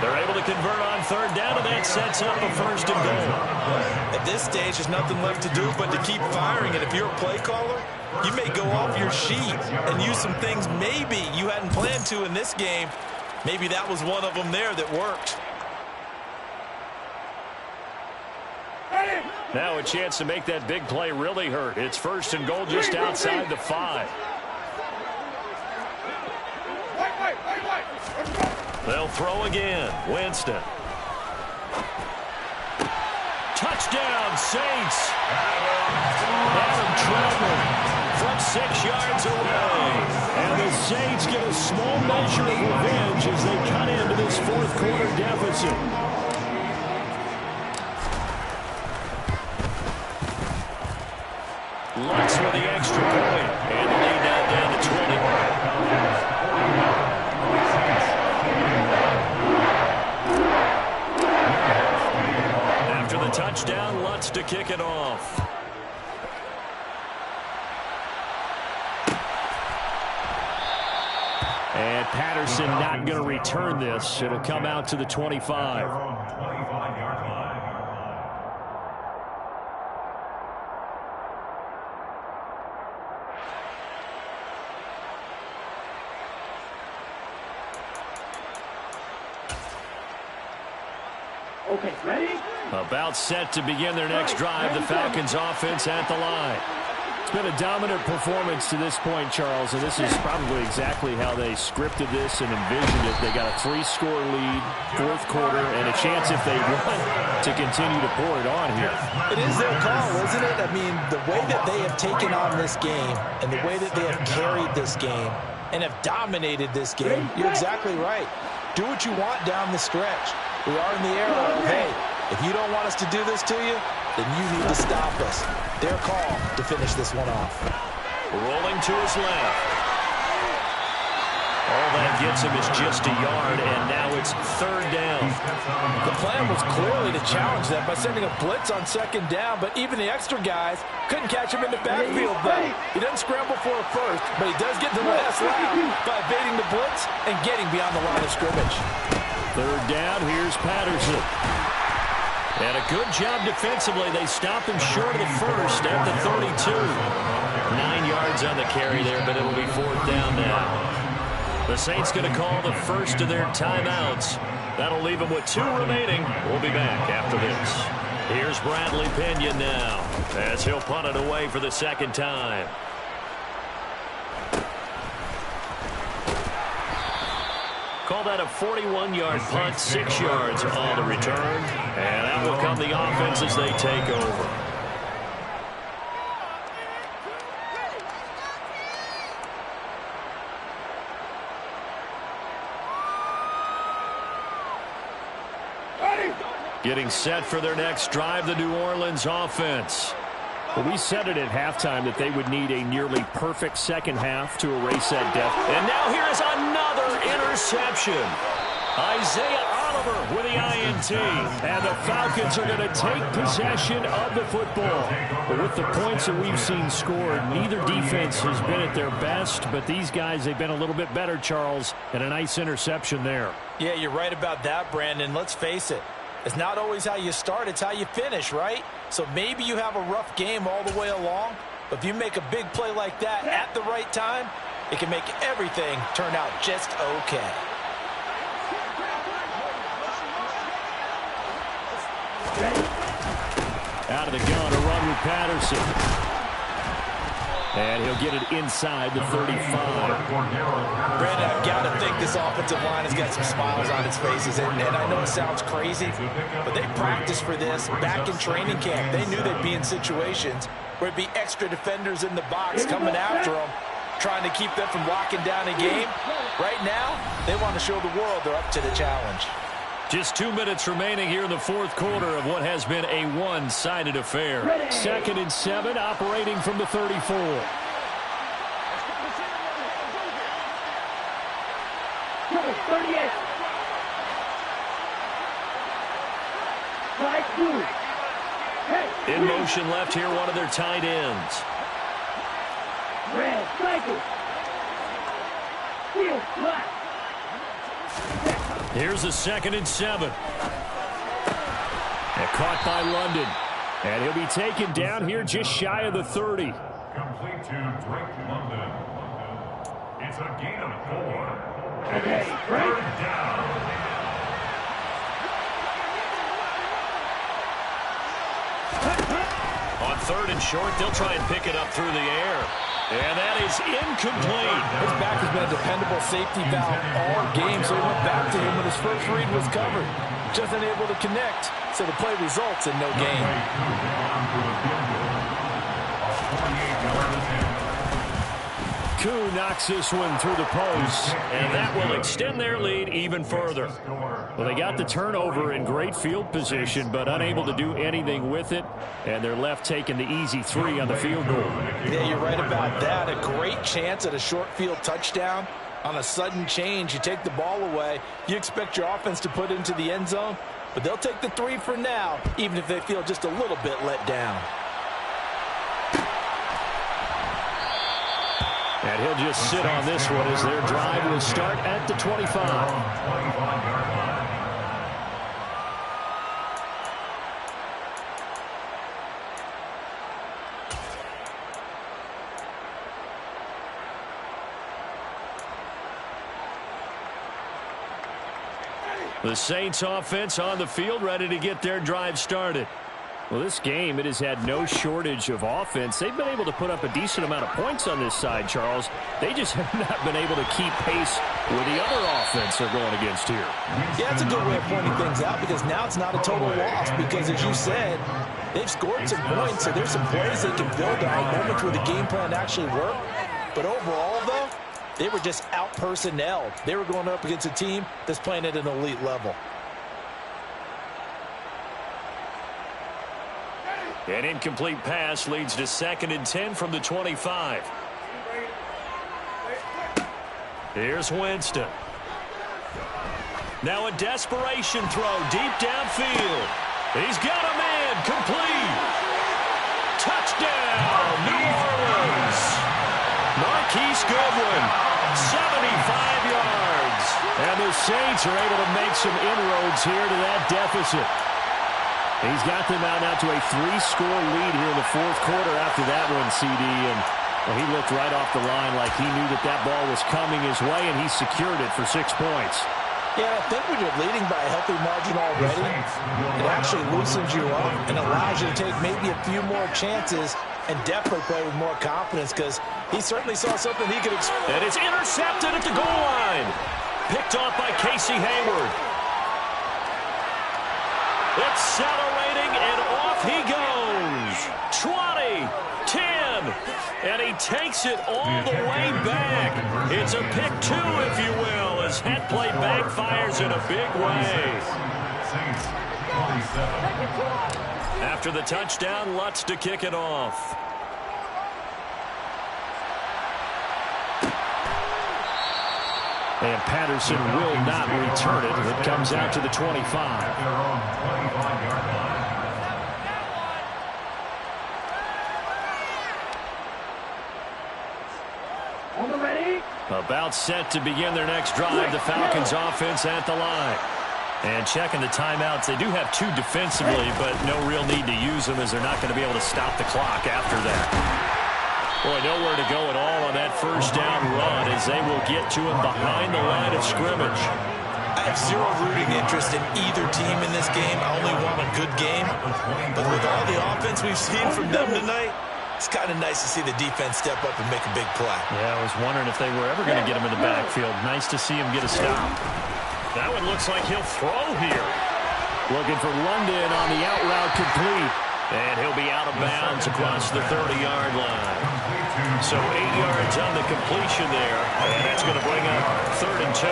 They're able to convert on third down, and that sets up a 1st and goal. At this stage, there's nothing left to do but to keep firing. And if you're a play caller, you may go off your sheet and use some things maybe you hadn't planned to in this game. Maybe that was one of them there that worked. Now a chance to make that big play really hurt. It's 1st and goal just outside the 5. They'll throw again. Winston. Touchdown, Saints. Adam Trautman from 6 yards away. And the Saints get a small measure of revenge as they cut into this 4th quarter deficit. Lutz with the extra point. And the lead now down to 20. After the touchdown, Lutz to kick it off. And Patterson not going to return this. It'll come out to the 25. Okay, ready? About set to begin their next drive. The Falcons offense at the line. It's been a dominant performance to this point, Charles, and this is probably exactly how they scripted this and envisioned it. They got a 3-score lead, 4th quarter, and a chance if they want to continue to pour it on here. It is their call, isn't it? I mean, the way that they have taken on this game and the way that they have carried this game and have dominated this game, you're exactly right. Do what you want down the stretch. We are in the era of, hey, if you don't want us to do this to you, then you need to stop us. Their call to finish this one off. Rolling to his left. All that gets him is just a yard, and now it's third down. The plan was clearly to challenge them by sending a blitz on second down, but even the extra guys couldn't catch him in the backfield, though. He doesn't scramble for a first, but he does get the last lap by evading the blitz and getting beyond the line of scrimmage. Third down, here's Patterson. And a good job defensively. They stop him short of the first at the 32. 9 yards on the carry there, but it'll be fourth down now. The Saints going to call the first of their timeouts. That'll leave them with 2 remaining. We'll be back after this. Here's Bradley Pinion now as he'll punt it away for the second time. Call that a 41-yard punt, 6 yards on the return. And out will come the offense as they take over. Getting set for their next drive, the New Orleans offense. Well, we said it at halftime that they would need a nearly perfect second half to erase that deficit. And now here is another interception. Isaiah Oliver with the INT. And the Falcons are going to take possession of the football. But with the points that we've seen scored, neither defense has been at their best. But these guys, they've been a little bit better, Charles. And a nice interception there. Yeah, you're right about that, Brandon. Let's face it. It's not always how you start, it's how you finish, right? So maybe you have a rough game all the way along, but if you make a big play like that at the right time, it can make everything turn out just okay. Out of the gun, a run with Patterson. And he'll get it inside the 35. Brandon, I've got to think this offensive line has got some smiles on its faces. And I know it sounds crazy, but they practiced for this back in training camp. They knew they'd be in situations where it'd be extra defenders in the box coming after them, trying to keep them from locking down a game. Right now, they want to show the world they're up to the challenge. Just 2 minutes remaining here in the fourth quarter of what has been a one-sided affair. 2nd and 7, operating from the 34. Number 38. Strike 2. Hey, in motion left here, one of their tight ends. Red cycle. Field left. Here's a 2nd and 7. And caught by London. And he'll be taken down here just shy of the 30. Complete to Drake London. It's a gain of 4. Okay, Third down. On 3rd and short, they'll try and pick it up through the air. And that is incomplete. His back has been a dependable safety valve all game, so he went back to him when his first read was covered. Just unable to connect, so the play results in no gain. Koo knocks this one through the post. And that will extend their lead even further. Well, they got the turnover in great field position, but unable to do anything with it. And they're left taking the easy 3 on the field goal. Yeah, you're right about that. A great chance at a short field touchdown. On a sudden change, you take the ball away. You expect your offense to put it into the end zone, but they'll take the 3 for now, even if they feel just a little bit let down. And he'll just sit on this one as their drive will start at the 25. The Saints offense on the field, ready to get their drive started. Well, this game, it has had no shortage of offense. They've been able to put up a decent amount of points on this side, Charles. They just have not been able to keep pace with the other offense they're going against here. Yeah, it's a good way of pointing things out because now it's not a total loss because, as you said, they've scored some points, so there's some plays they can build on, moments where the game plan actually worked. But overall, though, they were just out-personnelled. They were going up against a team that's playing at an elite level. An incomplete pass leads to 2nd and 10 from the 25. Here's Winston. Now a desperation throw deep downfield. He's got a man complete. Touchdown, New Orleans. Marquise Goodwin, 75 yards. And the Saints are able to make some inroads here to that deficit. He's got them out now to a 3-score lead here in the 4th quarter after that one, CD. And well, he looked right off the line like he knew that that ball was coming his way, and he secured it for 6 points. Yeah, I think when you're leading by a healthy margin already, it actually loosens you up and allows you to take maybe a few more chances and definitely play with more confidence because he certainly saw something he could expect. And it's intercepted at the goal line. Picked off by Casey Hayward. Accelerating, and off he goes. 20, 10, and he takes it all the way back. It's a pick 2, if you will, as that play backfires in a big way. After the touchdown, Lutz to kick it off. And Patterson will not return it. It comes out to the 25. About set to begin their next drive. The Falcons offense at the line. And checking the timeouts. They do have 2 defensively, but no real need to use them as they're not going to be able to stop the clock after that. Boy, nowhere to go at all on that first down run as they will get to him behind the line of scrimmage. I have zero rooting interest in either team in this game. I only want a good game. But with all the offense we've seen from them tonight, it's kind of nice to see the defense step up and make a big play. Yeah, I was wondering if they were ever going to get him in the backfield. Nice to see him get a stop. That one looks like he'll throw here. Looking for London on the out route complete. And he'll be out of bounds across the 30-yard line. So 8 yards on the completion there. And that's going to bring up 3rd and 2.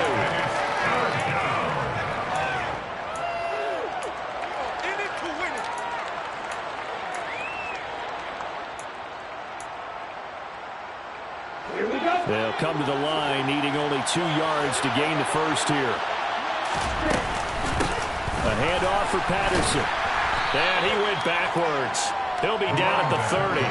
They'll come to the line, needing only 2 yards to gain the first here. A handoff for Patterson. And he went backwards. He'll be down at the 30.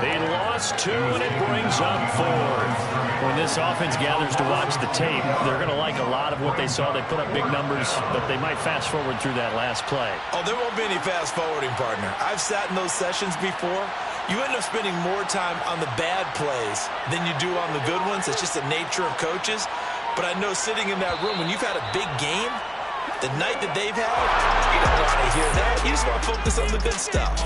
He lost 2, and it brings up 4th. When this offense gathers to watch the tape, they're going to like a lot of what they saw. They put up big numbers, but they might fast forward through that last play. Oh, there won't be any fast forwarding, partner. I've sat in those sessions before. You end up spending more time on the bad plays than you do on the good ones. It's just the nature of coaches. But I know sitting in that room, when you've had a big game, the night that they've had, you don't want to hear that. You just want to focus on the good stuff.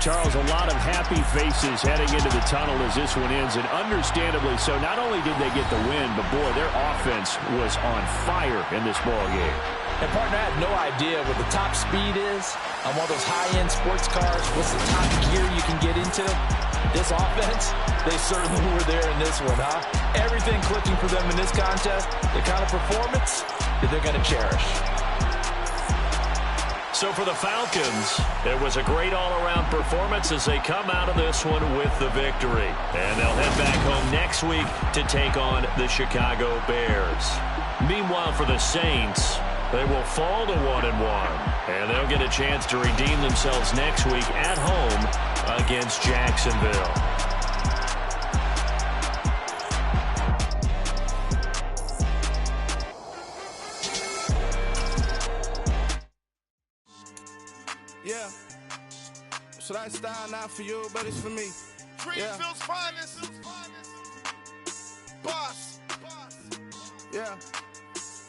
Charles, a lot of happy faces heading into the tunnel as this one ends, and understandably so. Not only did they get the win, but, boy, their offense was on fire in this ballgame. And, partner, I have no idea what the top speed is on one of those high-end sports cars. What's the top gear you can get into? This offense, they certainly were there in this one, huh? Everything clicking for them in this contest, the kind of performance that they're going to cherish. So for the Falcons, it was a great all-around performance as they come out of this one with the victory. And they'll head back home next week to take on the Chicago Bears. Meanwhile, for the Saints, they will fall to 1-1. And they'll get a chance to redeem themselves next week at home against Jacksonville. Yeah. So that style not for you, but it's for me. Greenfield's finest. Boss. Yeah.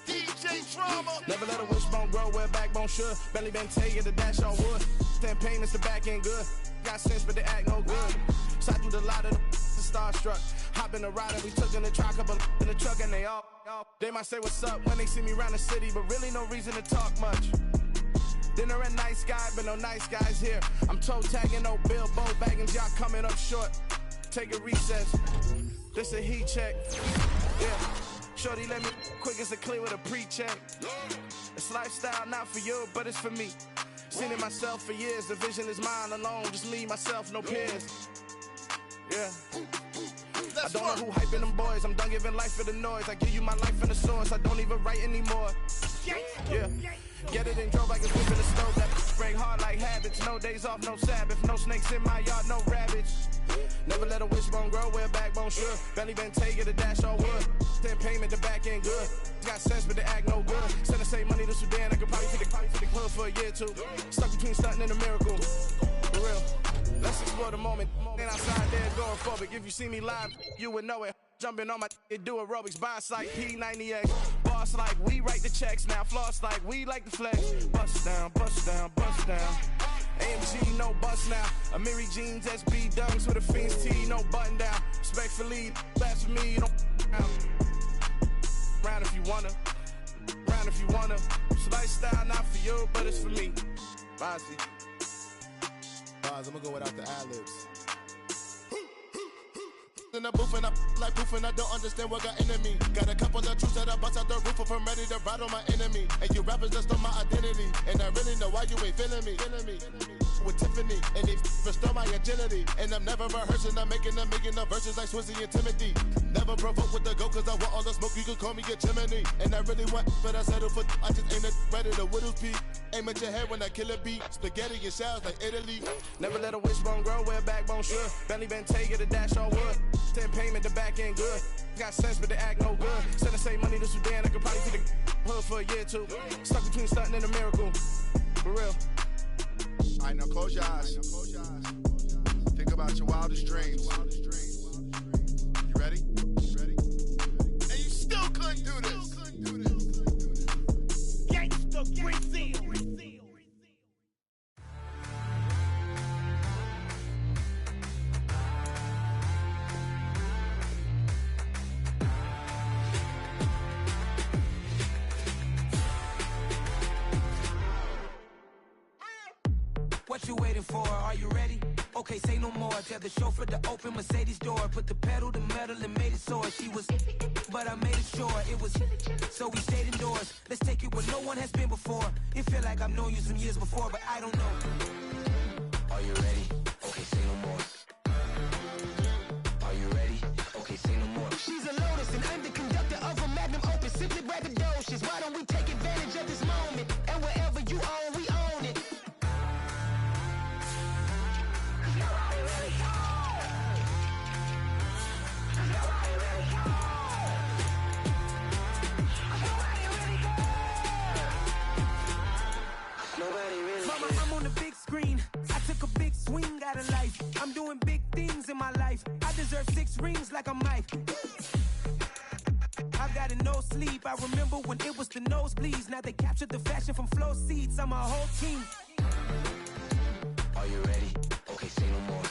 DJ Drama. Never let a wishbone grow where a backbone should. Belly been tell you the dash on wood. Then pain is the back end good. Got sense, but they act no good. So I do the lot of the starstruck. Hop in the ride and we took in the truck, couple in the truck, and they all. They might say what's up when they see me around the city, but really no reason to talk much. Dinner a nice guy, but no nice guys here. I'm toe tagging, no bill, bow bagging, y'all coming up short. Take a recess. This a heat check. Yeah. Shorty let me quick as a clear with a pre-check. It's lifestyle not for you, but it's for me. Seen it myself for years, the vision is mine alone, just me, myself, no peers. Yeah. I don't know who hyping them boys, I'm done giving life for the noise. I give you my life in the source, I don't even write anymore. Yeah. Get it and drove like it's whipping the stove. That break hard like habits. No days off, no Sabbath. No snakes in my yard, no rabbits. Never let a wishbone grow where a backbone should. Belly been take it, a dash all wood. Then payment, the back end good. Got sense, but they act no good. Send the same money to Sudan, I could probably take the hood for a year or two. Stuck between stunting and a miracle. For real. Let's explore the moment. Then outside there going phobic. If you see me live, you would know it. Jumping on my do aerobics, boss like P90X. Boss like we write the checks now. Floss like we like the flex. Bust down, bust down, bust down. AMG, no bust now. Amiri jeans, SB dunks with a Fiends T, no button down. Respectfully, that's for me, you don't round if you wanna. Round if you wanna. It's lifestyle, not for you, but it's for me. Bossy. I'm gonna go without the ad-libs. In the booth and I like proof and I don't understand what got into me. Got a couple of truths that I bust out the roof if I'm ready to ride on my enemy. And you rappers just on my identity. And I really know why you ain't feeling me. With Tiffany and they restore my agility. And I'm never rehearsing, I'm making them verses like Swizzy and Timothy. Never provoke with the go cause I want all the smoke, you can call me a chimney. And I really want, but I settle for I just aim at ready to Whittles Peak. Aim at your head when I kill a beat. Spaghetti and shells like Italy. Never let a wishbone grow where a backbone should. Belly been take it, a dash all wood. Then payment, the back end good. Got sense, but they act no good. Send the same money to Sudan, I could probably take the hood for a year or two. Stuck between stunting and a miracle. For real. All right, now close your eyes. Think about your wildest dreams. You ready? And you still couldn't do this. Gangsta Brazil. What you waiting for? Are you ready? Okay, say no more. Tell the chauffeur to open Mercedes door. Put the pedal to metal and made it soar. She was, but I made it sure it was. So we stayed indoors. Let's take it where no one has been before. It feel like I've known you some years before, but I don't know. Are you ready? Okay, say no more. Are you ready? Okay, say no more. She's a Lotus and I'm the conductor of a magnum opus. Simply braggadocious. Why don't we take advantage of this moment? And wherever you own, we own it. Mama, I'm on the big screen. I took a big swing out of life. I'm doing big things in my life. I deserve 6 rings like I'm Mike. I've got no sleep. I remember when it was the nosebleeds. Now they captured the fashion from flow seats. I'm a whole team. Are you ready? Okay, say no more.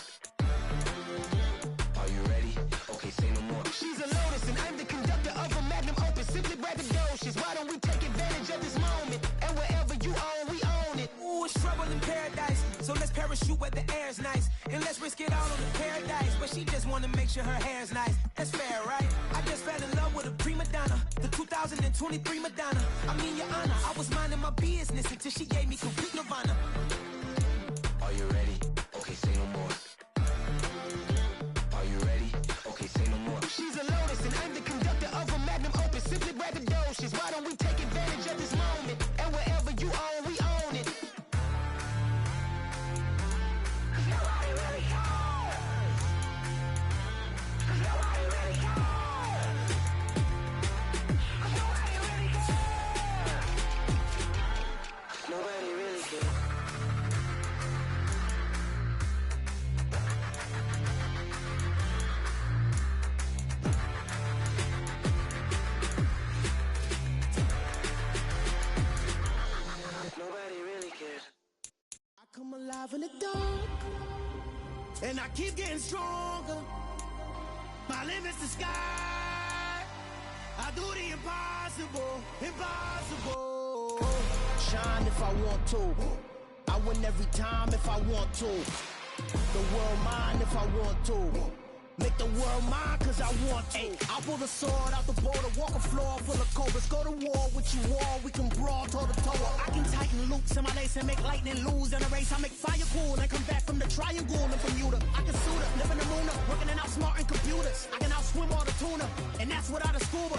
Are you ready? Okay, say no more. She's a Lotus and I'm the conductor of a magnum opus. Simply braggadocious. Why don't we take advantage of this moment? And wherever you own, we own it. Ooh, it's trouble in paradise. So let's parachute where the air's nice. And let's risk it all on the paradise. But she just wanna make sure her hair's nice. That's fair, right? I just fell in love with a prima donna. The 2023 Madonna. I mean, your honor, I was minding my business until she gave me complete nirvana. Are you ready? Okay, say no more. Are you ready? Okay, say no more. She's a Lotus and I'm the conductor of a magnum opus. Simply braggadocious. Why don't we take advantage of this moment? And wherever you own, we own it. Nobody really cares. Nobody really cares. Nobody really cares. Nobody really cares. Nobody really cares. I come alive in the dark, and I keep getting stronger. My limit's the sky. I do the impossible, impossible. Shine if I want to. I win every time if I want to. The world mine if I want to. Make the world mine cause I want to. I pull the sword out the border, walk a floor full of cobras. Go to war with you all, we can brawl toe to toe. I can tighten loops in my lace and make lightning lose in a race. I make fire cool and come back from the triangle in Bermuda. I can suit up, live in the moon up, working and outsmarting computers. I can outswim all the tuna, and that's without a scuba.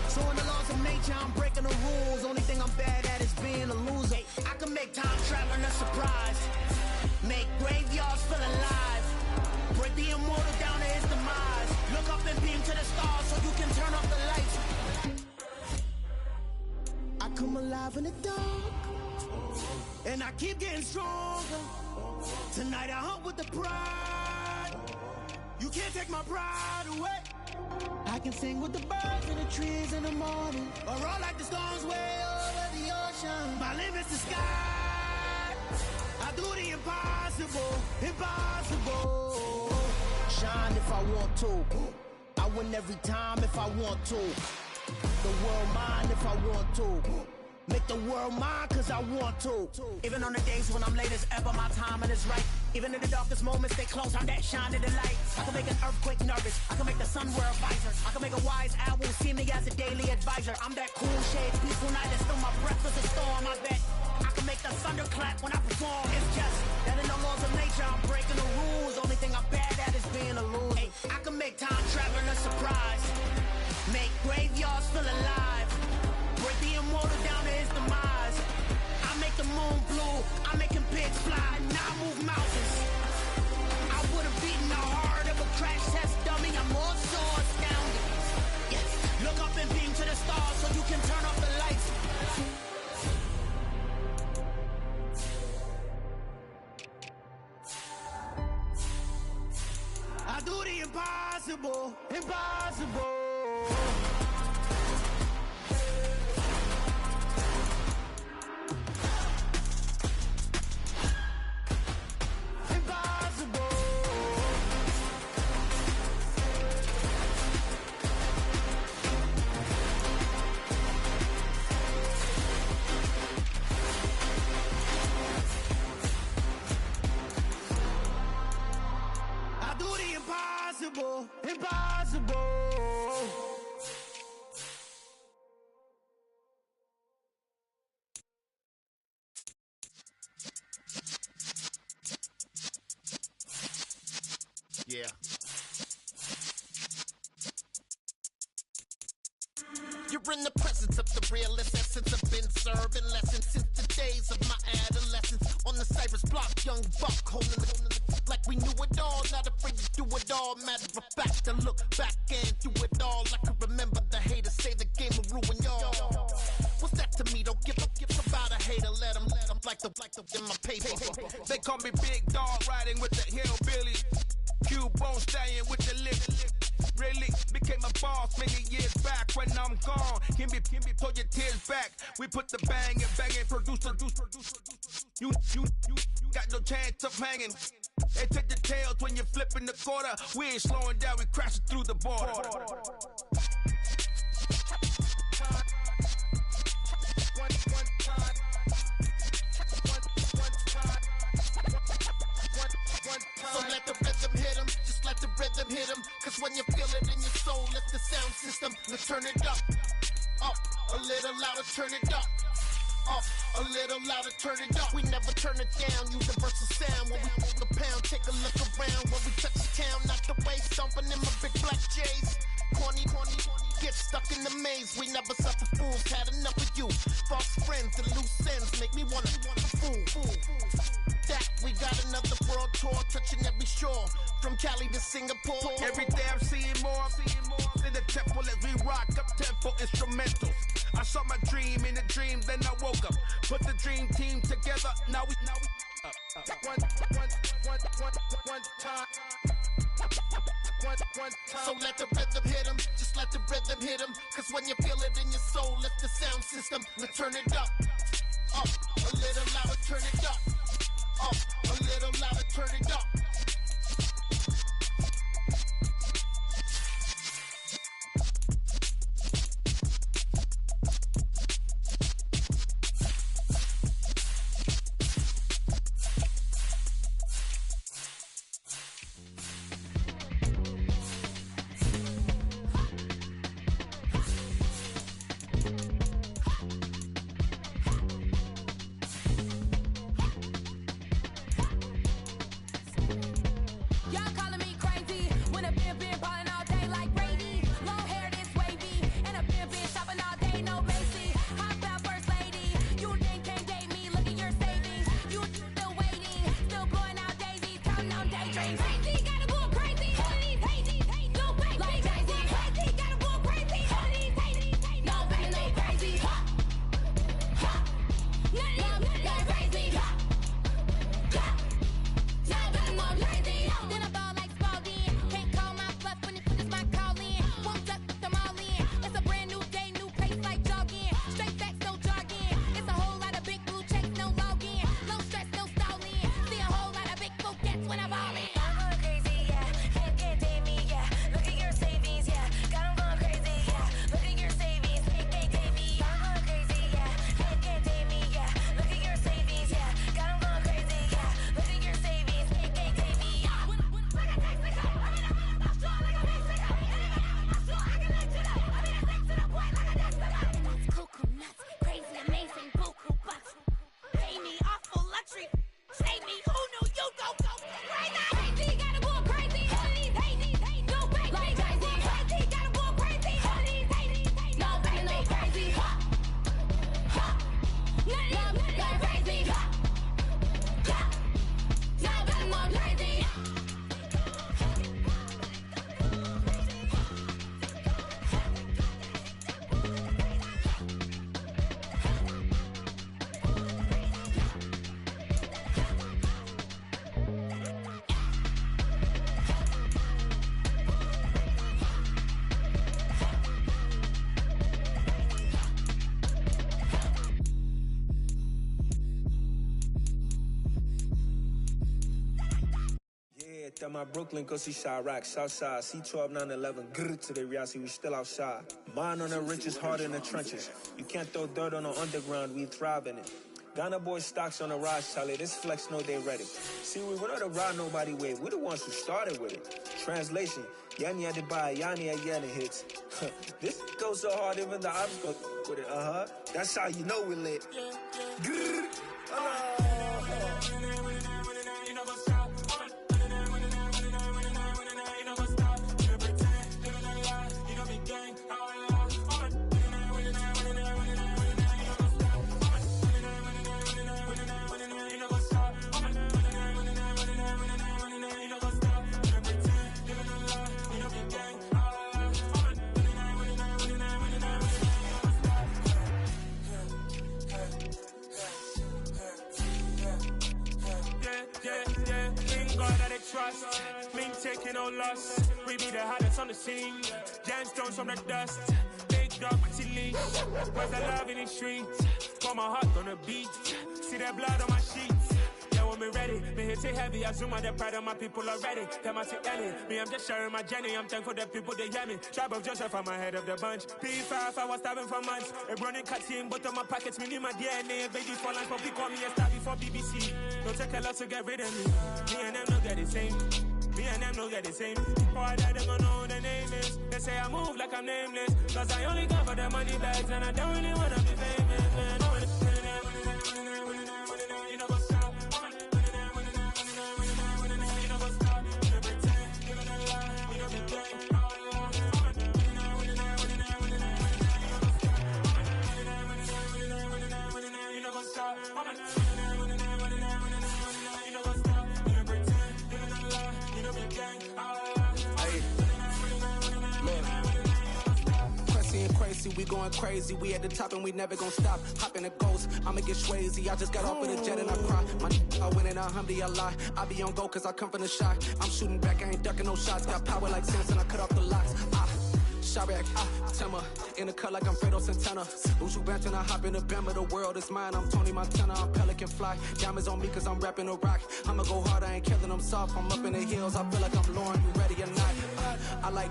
So in the laws of nature, I'm breaking the rules. Only thing I'm bad at is being a loser. I can make time traveling a surprise, make graveyards feel alive, break the immortal down to his demise. Look up and beam to the stars so you can turn off the lights. I come alive in the dark, and I keep getting stronger. Tonight I hunt with the pride. You can't take my pride away. I can sing with the birds and the trees in the morning, or roll like the storms way over the ocean. My limit's the sky. I do the impossible, impossible. Shine if I want to. I win every time if I want to. The world mine if I want to. Make the world mine cause I want to. Even on the days when I'm late as ever, my timing is right. Even in the darkest moments, stay close, I'm that shining the light. I can make an earthquake nervous, I can make the sun wear a visor. I can make a wise owl see me as a daily advisor. I'm that cool shade, peaceful night, and still my breath is a storm. I bet I can make the thunder clap when I perform. It's just that in the laws of nature, I'm breaking the rules. Only thing I'm bad at is being a loser. I can make time traveling a surprise, make graveyards feel alive, break the immortal down to his demise. I make the moon blue, I'm making pigs fly, now I move mountains. I would've beaten the heart of a crash test dummy, I'm more so astounded. Yes, look up and beam to the stars so you can turn off the lights. I do the impossible, impossible. Impossible, impossible. Yeah. You're in the presence of the realest essence. I've been serving lessons since the days of my adolescence. On the Cypress block, young buck holding the like we knew it all, not afraid to do it all. Matter of fact, to look back and do it all. I can remember the haters say the game will ruin y'all. What's that to me? Don't give about a hater. Let them like the in my paper. They call me Big Dog, riding with the hillbillies. Q-Bone stallion with the lip. Really became a boss many years back. When I'm gone, can be pull your tears back. We put the bang and produce. You got no chance of hanging. They take the tails when you're flipping the quarter. We ain't slowing down, we crashing through the border. So let the rhythm hit him, just let the rhythm hit him. Cause when you feel it in your soul, let the sound system, let's turn it up. Up, a little louder, turn it up. Up, a little louder, turn it up. We never turn it down, universal sound. When we move the pound, take a look around. When we touch the town, not the way, stomping in my big black J's. Corny, get stuck in the maze. We never suffer fools, had enough of you. False friends and loose ends make me wanna fool. That we got another world tour, touching every shore, from Cali to Singapore. Every day I'm seeing more in the temple as we rock up tempo instrumentals. I saw my dream in a dream, then I woke up. Put the dream team together, now we one time. So let the rhythm hit him, just let the rhythm hit him. Cause when you feel it in your soul, let the sound system, let's turn it up. Up, a little louder, turn it up. Up, a little louder, turn it up. at my Brooklyn, go see Chirac, Southside, C12, 911, grrr to the reality, we still outside. Mine on the richest, heart in the trenches. You can't throw dirt on the underground, we thrive in it. Ghana boys stocks on the rise, Charlie, this flex know they ready. See, we don't ride nobody with, we're the ones who started with it. Translation, Yani had to buy, Yani had Yana hits. This goes so hard, even the ops go with it, That's how you know we lit. Grrr. Trust, me taking no loss. We be the hottest on the scene. Gemstones from the dust. Big dog, pretty leash. Where's the love in the streets? Pour my heart on the beat. See that blood on my sheets. Yeah, when me ready, me hit it heavy. I zoom out the pride of my people already. Them I see Ellie. Me, I'm just sharing my journey. I'm thankful that people they hear me. Tribe of Joseph, I'm ahead of the bunch. P5, I was starving for months. A running cuts in, but on my pockets, me need my DNA. Baby for lunch, but we call me a star before BBC. Don't take a lot to get rid of me. Me and them no get the same. Me and them no get the same. Boy, that they gonna know the name is. They say I move like I'm nameless. Cause I only come for the money bags and I don't really wanna be famous, man. We going crazy, we at the top and we never gonna stop. Hop in a ghost, I'ma get swayzy. I just got off of the jet and I cry. I win in a Humvee, I lie. I be on go cause I come from the shot. I'm shooting back, I ain't ducking no shots. Got power like Samson, I cut off the locks. Chirac, Tema, in the cut like I'm Fredo Santana. Buju Banton, I hop in the Bama, the world is mine. I'm Tony Montana, I'm Pelican Fly. Diamonds on me cause I'm rapping a rock. I'ma go hard, I ain't killing them soft. I'm up in the hills, I feel like I'm Lauren, you ready or not? I like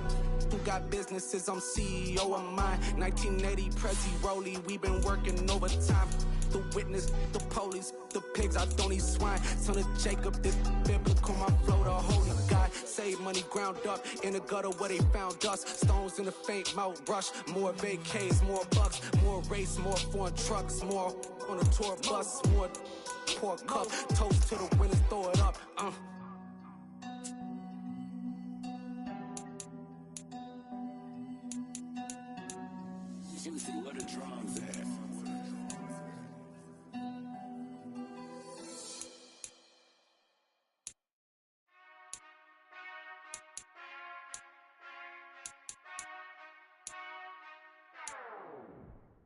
who got businesses, I'm CEO of mine. 1980, Prezi Rolly, we been working overtime. The witness, the police, the pigs, I don't eat swine. Son of Jacob, this biblical, my flow, the holy God. Save money ground up in the gutter where they found us. Stones in the faint mouth rush. More vacays, more bucks, more race, more foreign trucks, more on a tour bus, more pour cup. Toast to the winners, throw it up. What a drum there.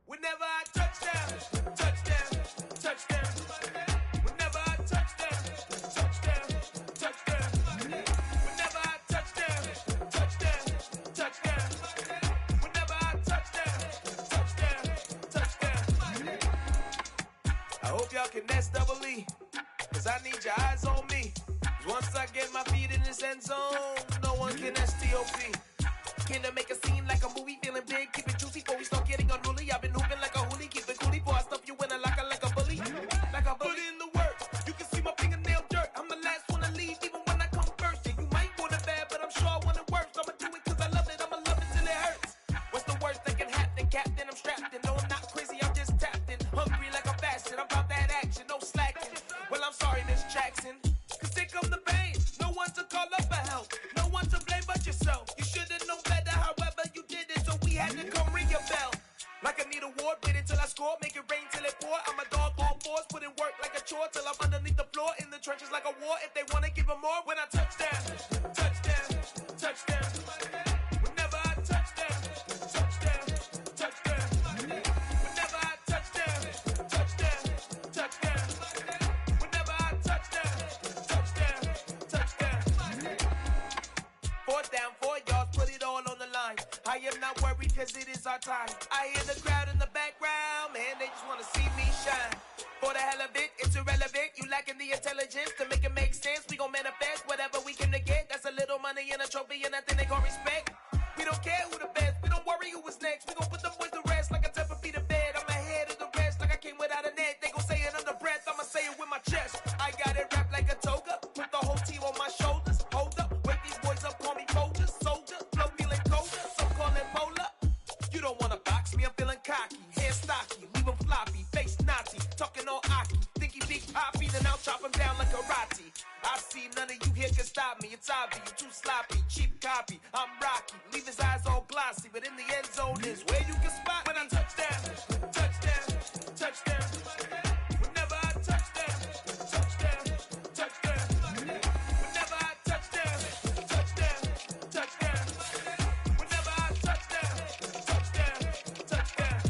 Whenever I touch down, touchdown, touchdown. Whenever I touch down, touchdown, touchdown. Whenever I touch down, touchdown, touchdown. Whenever I touch down, touchdown, touchdown. I hope y'all can nest double E, cause I need your eyes on me. Once I get my feet in this end zone, no one can STOP. Came to make a scene like a movie, feeling big, keep it juicy before we start getting unruly. I've been hooping like a hoolie, keep it coolie before I stuff you in a locker like a bully. Like a bully. Put in the work, you can see my fingernail dirt. I'm the last one to leave, even when I come first. Yeah, you might want it bad, but I'm sure I want it worse. I'ma do it cause I love it, I'ma love it till it hurts. What's the worst that can happen, Captain? I'm strapped in, no I'm not crazy, I'm just tapped in. Hungry like I'm fasting, I'm about that action, no slacking. Well, I'm sorry, Miss Jackson, cause here come the pain. No one to call up for help, no one to blame but yourself. You should've known better, however you did it, so we had to come ring your bell. Like I need a award, wait until I score, make it rain till it pour. I'm a dog on force, put in work like a chore till I'm underneath the floor, in the trenches like a war. If they wanna give them more, when I touch down, touchdown, touchdown. Whenever I touch down, touchdown, touchdown. Whenever I touch down, touchdown, touchdown. Whenever I touch down, touchdown, touchdown. 4th down, 4 yards, put it all on the line. I am not worried cause it is our time. I hear the crowd in the background, man, they just wanna see me shine. For the hell of it, it's irrelevant. You lacking the intelligence to make it make sense. We gon' manifest whatever we can to get. me. It's obvious, you too sloppy, cheap copy. I'm Rocky, leave his eyes all glossy, but in the end zone is where you can spot when I touchdown, touchdown, touchdown. Whenever I touchdown, touchdown, touchdown. Whenever I touchdown, touchdown, touchdown. Whenever I touchdown, touchdown, touchdown.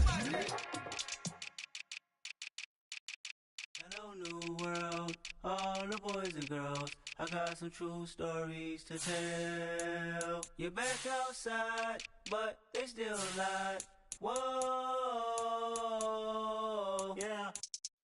Hello, new world, all the boys and girls. I got some true stories to tell. You're back outside, but they still lie. Whoa, yeah.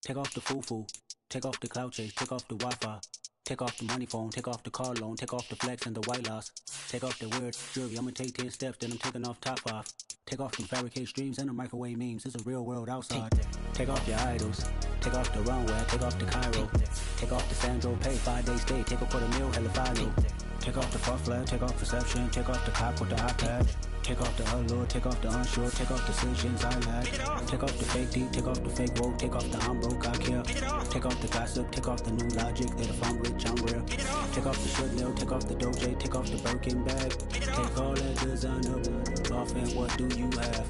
Take off the foo-foo, take off the cloud chase, take off the Wi-Fi. Take off the money phone, take off the car loan, take off the flex and the white loss. Take off the weird jewelry, I'ma take 10 steps, then I'm taking off top off. Take off the fabricate streams and the microwave memes, it's a real world outside. Take off your idols, take off the runway, take off the Cairo. Take off the Sandro pay, 5-day stay, take a $250,000, hella follow. Take off the fuck flag, take off perception, take off the cop with the iPad. Take off the allure, take off the unsure, take off decisions I lack. Take off the fake deep, take off the fake woke, take off the I'm broke, I care. Take off the gossip, take off the new logic, that if I'm rich, I'm real. Take off the shit lil, take off the doje, take off the Birkin bag. Take all that designer off and what do you have?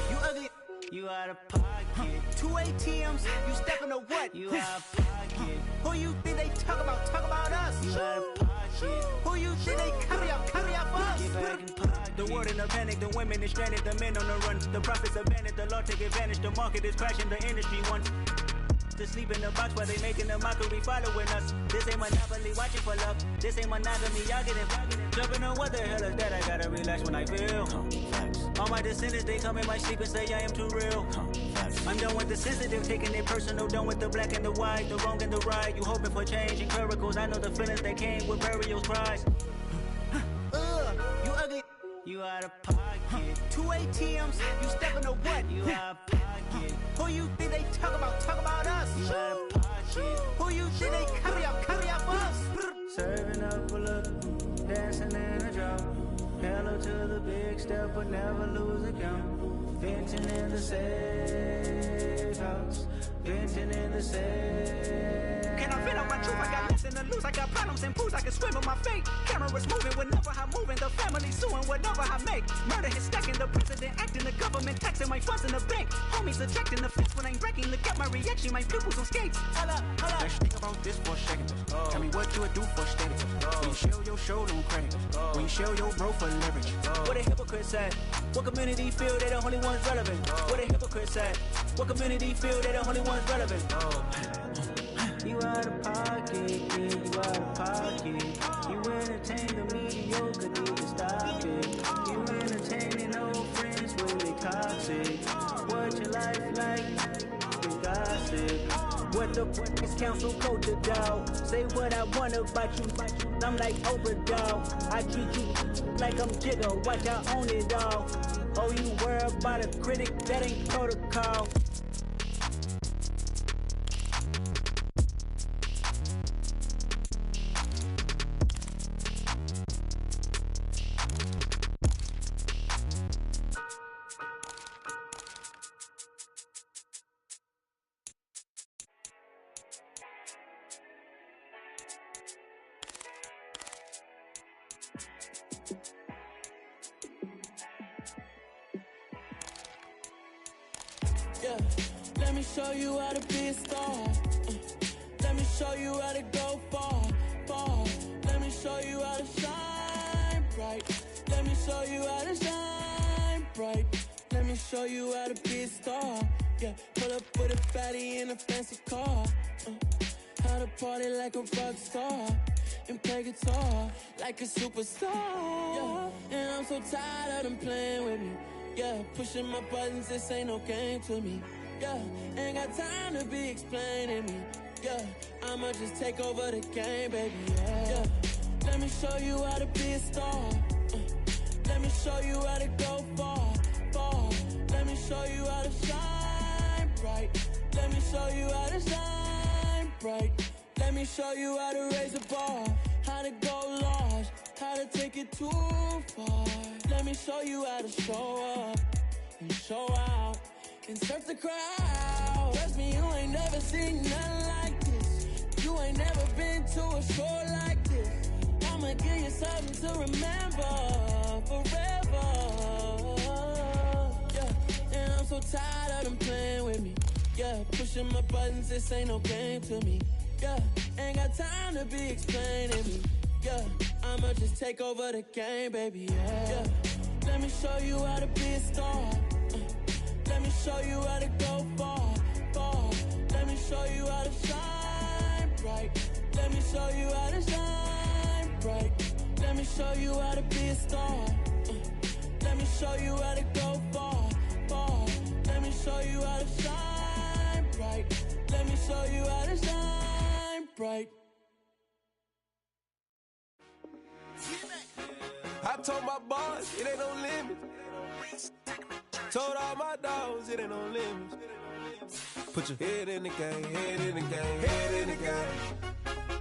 You ugly. You out of pocket. 2 ATMs, you stepping to what? You out of pocket. Who you think they talk about? Talk about us. You out of pocket. Who you think they carry out for us? Get back in pocket. The world in a panic, the women is stranded, the men on the run. The profits abandoned, the law take advantage, the market is crashing, the industry wants to sleep in the box while they making a mockery following us. This ain't monopoly, watching for love. This ain't monogamy, y'all getting jumping on what the hell is that? I gotta relax when I feel. All my descendants, they come in my sleep and say I am too real. I'm done with the sensitive, taking it personal, done with the black and the white, the wrong and the right. You hoping for change and miracles, I know the feelings that came with burials, cries. You ugly. You out of pocket. 2 ATMs, you stepping to what? You out of pocket. Who you think they talk about? Talk about us. You out of pocket. Who you think they carry out for us? Serving up a look, dancing in a drop. Hello to the big step, but never lose a count. Venting in the safe house. Venting in the safe. Can I vent on my truth? I got nothing to lose. I got problems and pools. I can swim with my fate. Cameras moving whenever I'm moving. The family suing whatever I make. Murder is stacking. The president acting. The government taxing my funds in the bank. Homies ejecting the fence when I'm breaking. Look at my reaction. My pupils on skates. Hold up. Let's think about this for a second. Tell me what you would do for status. When you show your show, no credit. When you show your bro for leverage. What a hypocrite said. What community feel they the only ones relevant? What a hypocrite said. What community feel they the only ones relevant? You out of pocket, yeah, you out of pocket. You entertain the mediocre, need to stop it. You entertaining old friends when they toxic. What your life like? You gossip. What the fuck is council culture, dog? Say what I want about you. I'm like Oprah, dog. I treat you like I'm Jigga. Watch I own it, dog. Oh, you worry about a critic? That ain't protocol. Yeah, let me show you how to be a star. Let me show you how to go far, far. Let me show you how to shine bright. Let me show you how to shine bright. Let me show you how to be a star. Yeah, pull up with a fatty in a fancy car. How to party like a rock star and play guitar like a superstar. Yeah, and I'm so tired of them playing with me. Yeah, pushing my buttons, this ain't no game to me. Yeah, ain't got time to be explaining me. Yeah, I'ma just take over the game, baby. Yeah, let me show you how to be a star. Let me show you how to go far, far. Let me show you how to shine bright. Let me show you how to shine bright. Let me show you how to raise a bar, how to go large, how to take it too far. Let me show you how to show up and show out and surf the crowd. Trust me, you ain't never seen nothing like this. You ain't never been to a show like this. I'ma give you something to remember forever. Yeah, and I'm so tired of them playing with me. Yeah, pushing my buttons, this ain't no game to me. Yeah, ain't got time to be explaining me. Yeah, I'ma just take over the game, baby. Yeah, let me show you how to be a star. Let me show you how to go far, far. Let me show you how to shine bright. Let me show you how to shine bright. Let me show you how to be a star. Let me show you how to go far, far. Let me show you how to shine bright. Let me show you how to shine bright. I told my boss, it ain't no limit. Told all my dogs, it ain't no limits. Put your head in the game, head in the game, head in the game.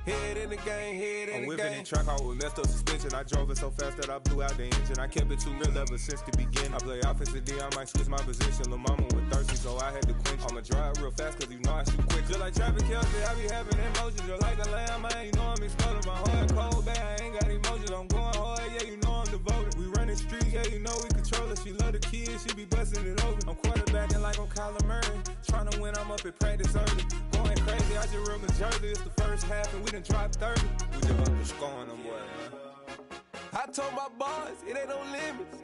Head in the game, head in the game. I'm whipping the track out with messed up suspension. I drove it so fast that I blew out the engine. I kept it too real ever since the beginning. I play offensive D, I might switch my position. Lil' mama was thirsty, so I had to quench. I'ma drive real fast, cause you know I shoot quick. Just like traffic Kelsey, I be having emotions. Just like a lamb, man, you know I'm exploding. My heart cold, bad, I ain't got emotions. I'm going hard, yeah, you know I'm devoted. We running streets, yeah, you know we control it. She love the kids, she be busting it over. I'm quarterbacking like I'm Kyler Murray. Trying to win, I'm up at practice early. Going crazy, I just real my jersey. It's the first half and we done dropped 30. We just up to scoring them, boy, man. I told my boys, it ain't no limits.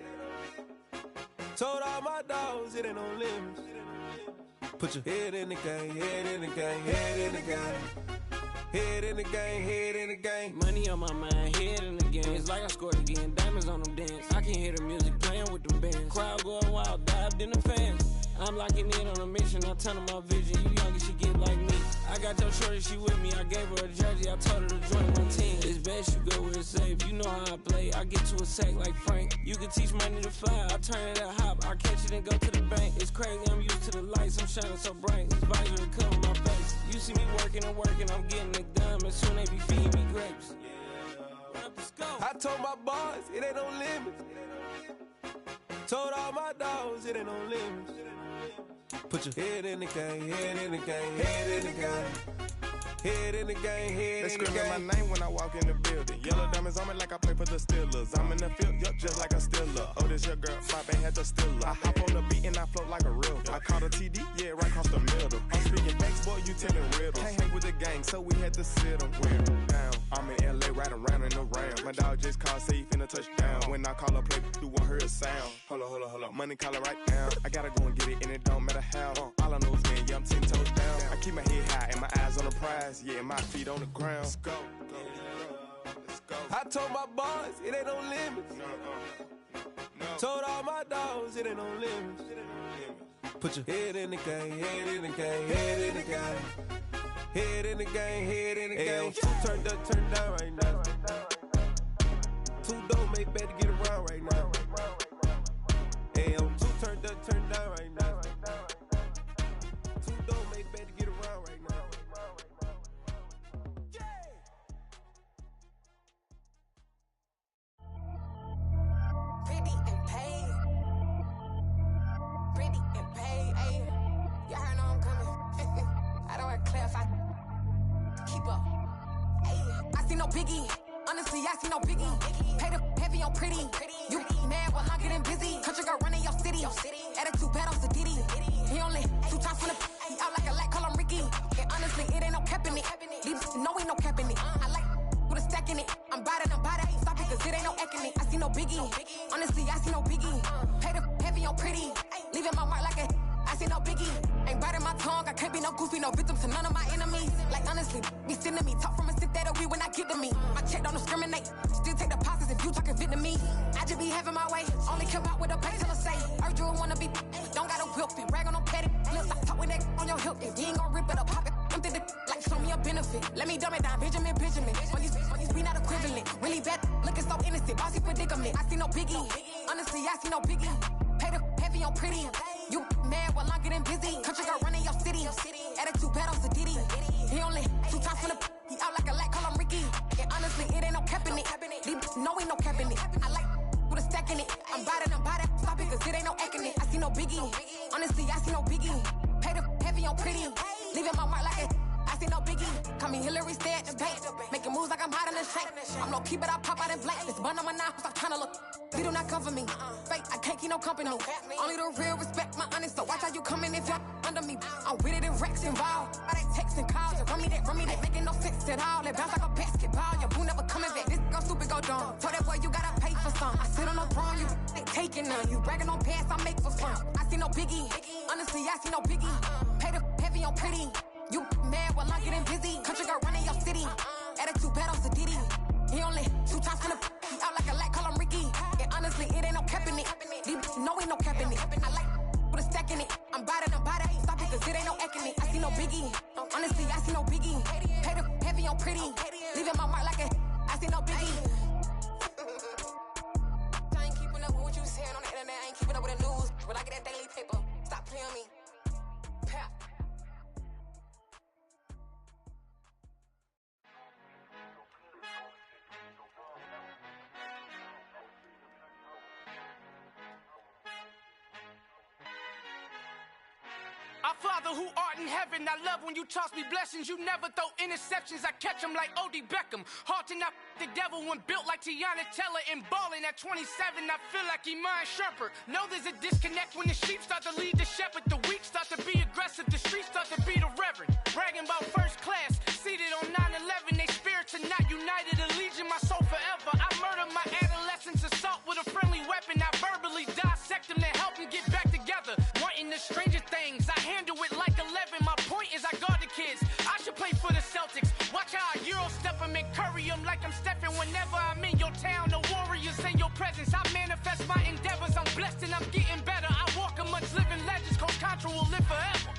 Told all my dogs, it ain't no limits. Put your head in the game, head in the game, head in the game. Head in the game, head in the game. Money on my mind, head in the game. It's like I scored again, diamonds on them dance. I can hear the music playing with them bands. Crowd going wild, dived in the fans. I'm locking in on a mission, I turn on my vision. You young and she get like me. I got your shorty, she with me. I gave her a jersey, I told her to join my team. It's best you go where it's safe. You know how I play. I get to a sack like Frank. You can teach money to fly. I turn it at hop. I catch it and go to the bank. It's crazy, I'm used to the lights. I'm shining so bright. This visor to cover my face. You see me working and working. I'm getting it done. And soon they be feeding me grapes. I told my boys, it ain't no limits. Told all my dogs, it ain't no limits. Put your head in the game, head in the game, head in the game. Head in the game, head They in the screaming game. my name when I walk in the building. Yellow diamonds on me like I play for the Steelers. I'm in the field, yup, just like a Steeler. Oh, this your girl, my band had the Steeler. I hop on the beat and I float like a river. I caught a TD, yeah, right across the middle. I'm speaking banks, boy, you telling riddles. Can't hang with the gang, so we had to sit them down. I'm in LA, riding around in the Ram. My dog just called, say he finna touchdown. When I call a play, do want her a sound. Hold up, money call it right down. I gotta go and get it, and it don't matter how. All I know is man, yeah, I'm 10 toes down. I keep my head high and my eyes on the prize. Yeah, and my feet on the ground. Let's go. I told my boys, it ain't no limits. Told all my dogs, it ain't no limits. Put your head in the game, head in the game, head in the game. Head in the game, head in the game. Turned up, turned down right now. Too dope, make better get around right now. Hey, I'm too turned up, turned down right now. Too dope, make better get around right now. Pretty and paid. Pretty and paid, ayy. Y'all heard know I'm coming. I don't wear Clef, I keep up. Ayy, I see no biggie. Honestly, I see no biggie. Paid up heavy on pretty. You mad while I'm getting busy. Country girl running your city. Attitude bad on Sadiddy. He only 2 times from the he out like a lack, call him Ricky. And honestly, it ain't no cap in it. These know ain't no cap in it. I like with a stack in it. I'm bad. Stop it, cause it ain't no acting it. I see no biggie. Honestly, I see no biggie. Paid up heavy on pretty. Leaving my mark like a I see no biggie. Ain't biting my tongue. I can't be no goofy, no victim to none of my enemies. Like honestly, be sending me talk from a stick that'll be when I get to me. My check don't discriminate. Still take deposits if you talking Vietnamese. I just be having my way. Only care about what the pay tell her say. Urge you wanna be. Don't gotta whip it. Rag on no petty. Let's stop talk with that on your hip. If you ain't gon' rip it up, pop it. Empty the like show me a benefit. Let me dumb it down, Benjamin. On these we not equivalent. Really bad, looking so innocent. Bossy predicament. I see no biggie. Honestly, I see no biggie. Paid up heavy on pretty. You mad while I'm getting busy. Country girl running your city. Attitude bad on Sadiddy. He only 2 times from the he out like a lack, call him Ricky. And honestly, it ain't no cap in it. These know ain't no cap in it. I like with a stack in it. I'm bad. Stop it, cause it ain't no acting it. I see no biggie. Honestly, I see no biggie. Paid up heavy on pretty. Leaving my mark like a I see no biggie. Call me Hillary, stay at the bank. Making moves like I'm hot in the shank. I'm low key, but I pop out in blank. This bun on my knife, stop trying to look. They do not come for me. Fake, I can't keep no company. Only the real respect my honest. So watch how you come in if you're under me. I'm with it in Rex involved. By they text and calls. Run me that. Making no sense at all. It bounce like a basketball. Your boo never coming back. This go stupid, go dumb. Told that boy you gotta pay for some. I sit on no throne, you ain't taking none. You bragging on past, I make for fun. I see no biggie. Honestly, I see no biggie. Pay the heavy on pretty. You mad while I'm getting busy. Country girl running your city. Attitude bad on Sadidi. He only 2 times from the he out like a light, call him Ricky. And honestly, it ain't no cap in it. These know ain't no cap in it. I like put a stack in it. I'm bad at ain't stop it, cause it ain't no acting it. I see no biggie. Honestly, I see no biggie. Pay the heavy on pretty. Leaving my mark like a I see no biggie. I ain't keeping up with what you saying on the internet. I ain't keeping up with the news. When I get that daily paper, stop playing me. Pap. Our Father who art in heaven, I love when you toss me blessings. You never throw interceptions, I catch them like O.D. Beckham. Hard to not the devil when built like Tiana Teller and balling at 27. I feel like Iman Shumpert. Know there's a disconnect when the sheep start to lead the shepherd. The weak start to be aggressive, the streets start to be the reverend. Bragging about first class, seated on 9/11. They spirits are not united, a legion, my soul forever. I murdered my adolescence, assault with a friendly weapon. I verbally dissect them to help them get back together. Wanting the stranger things, I handle it like 11. My point is I guard the kids. I should play for the Celtics. Watch how I Euro step them and curry them like I'm stepping. Whenever I'm in your town, the Warriors in your presence. I manifest my endeavors. I'm blessed and I'm getting better. I walk amongst living legends. Coach Contra will live forever.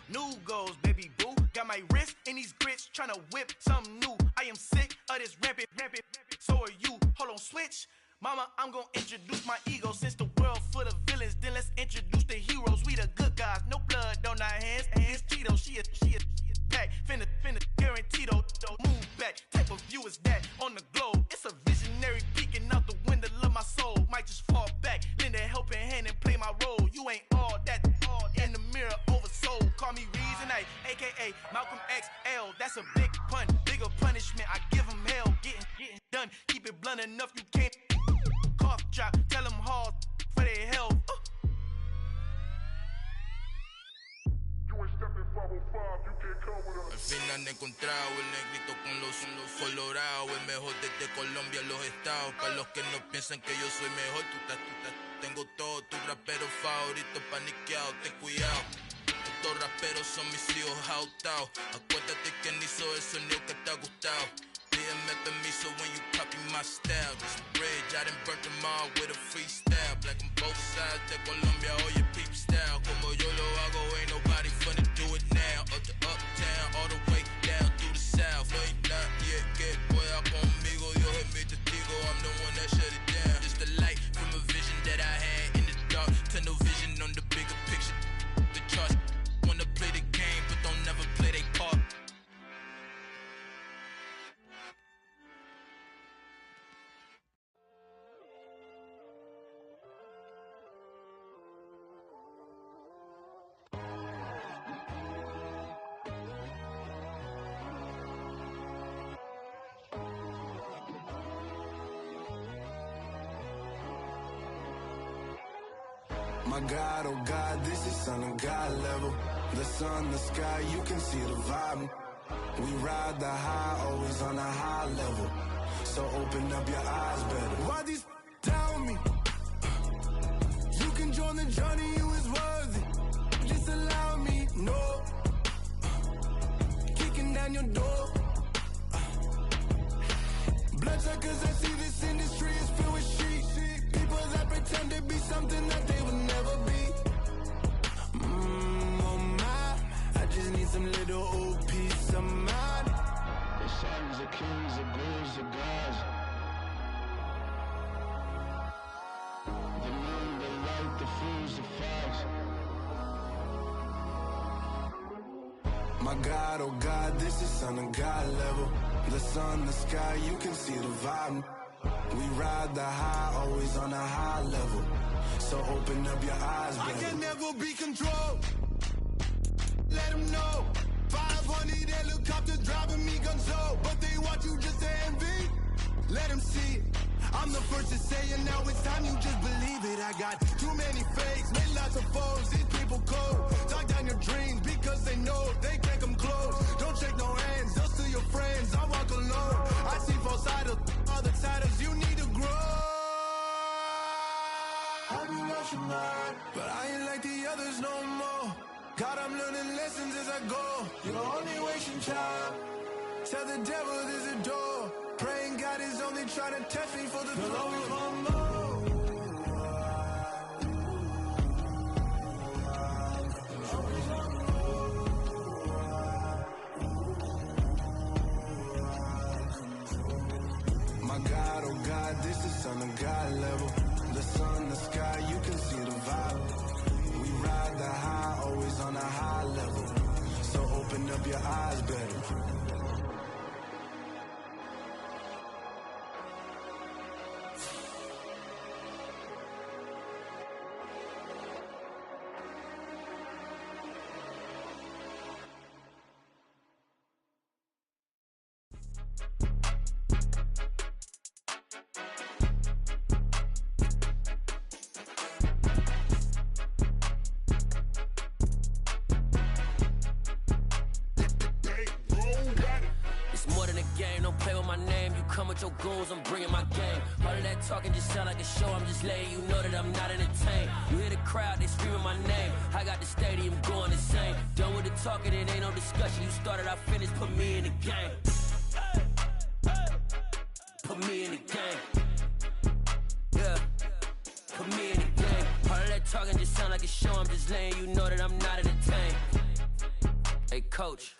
New goals, baby boo. Got my wrist in these grits, tryna whip something new. I am sick of this rampant. So are you. Hold on, switch. Mama, I'm gonna introduce my ego. Since the world full of villains, then let's introduce the heroes. We the good guys, no blood on our hands. It's Tito, she is back. Finna, guaranteed, move back. Type of view is that on the globe? It's a visionary peeking out the window of my soul. Might just fall back, lend a helping hand and play my role. You ain't all that. In the mirror, oversold. Call me Reason A, aka Malcolm XL. That's a big pun, bigger punishment. I give him hell, getting done. Keep it blunt enough, you can't. Cough drop, tell them hard for their health. Al fin han encontrado el negrito con los colorados, el mejor desde Colombia, los estados. Para los que no piensan que yo soy mejor, tengo todo, tu rapero favorito paniqueado, ten cuidado. Estos raperos son mis hijos jautados. Acuérdate quién hizo el sonido que te ha gustado. Pídeme permiso when you copy my style. This bridge, I done burnt them all with a freestyle. Black on both sides de Colombia, oye peep style. Como yo lo hago, ain't nobody finna do it now. Up to uptown, all the way down through the south. No hay nadie que pueda conmigo, Dios es mi testigo. I'm the one that shut it down. Just the light from a vision that I had in the dark. Tunnel vision on the bigger picture. The charts wanna play the game, but don't never play their part. My God, oh God, this is son of God level. The sun, the sky, you can see the vibe. We ride the high, always on a high level. So open up your eyes better. Why these tell me? You can join the journey, you is worthy. Just allow me, no. Kicking down your door. Bloodsuckers, I see this industry is filled with sheep. People that pretend to be something that they would never be. Oh my, I just need some little old peace of mind. The sons of kings, the bulls, the gods. The moon, the light, the fools, the fogs. My God, oh God, this is son of God level. The sun, the sky, you can see the vibe. We ride the high, always on a high level. So open up your eyes, baby. I can never be controlled. Let them know. 500 helicopters driving me gunso, but they want you just to envy. Let them see it. I'm the first to say it, now it's time you just believe it. I got too many fakes, made lots of foes. These people cold. Talk down your dreams because they know they can't come close. Don't shake no hands, just to your friends. I walk alone. I see false idols, other titles. You need to grow. I be watching mine, but I ain't like the others no more. God, I'm learning lessons as I go. You're only wasting time. Tell the devil there's a door. Praying God is only trying to test me for the glory. My God, oh God, this is on a God level. The sun, the sky, you can see the vibe. We ride the high, always on a high level. So open up your eyes, baby. Your goals, I'm bringing my game. All of that talking just sound like a show. I'm just letting you know that I'm not entertained. You hear the crowd, they screaming my name. I got the stadium going insane. Done with the talking, it ain't no discussion. You started, I finished, put me in the game. Put me in the game. Yeah, put me in the game. All of that talking just sound like a show. I'm just letting you know that I'm not entertained. Hey, coach,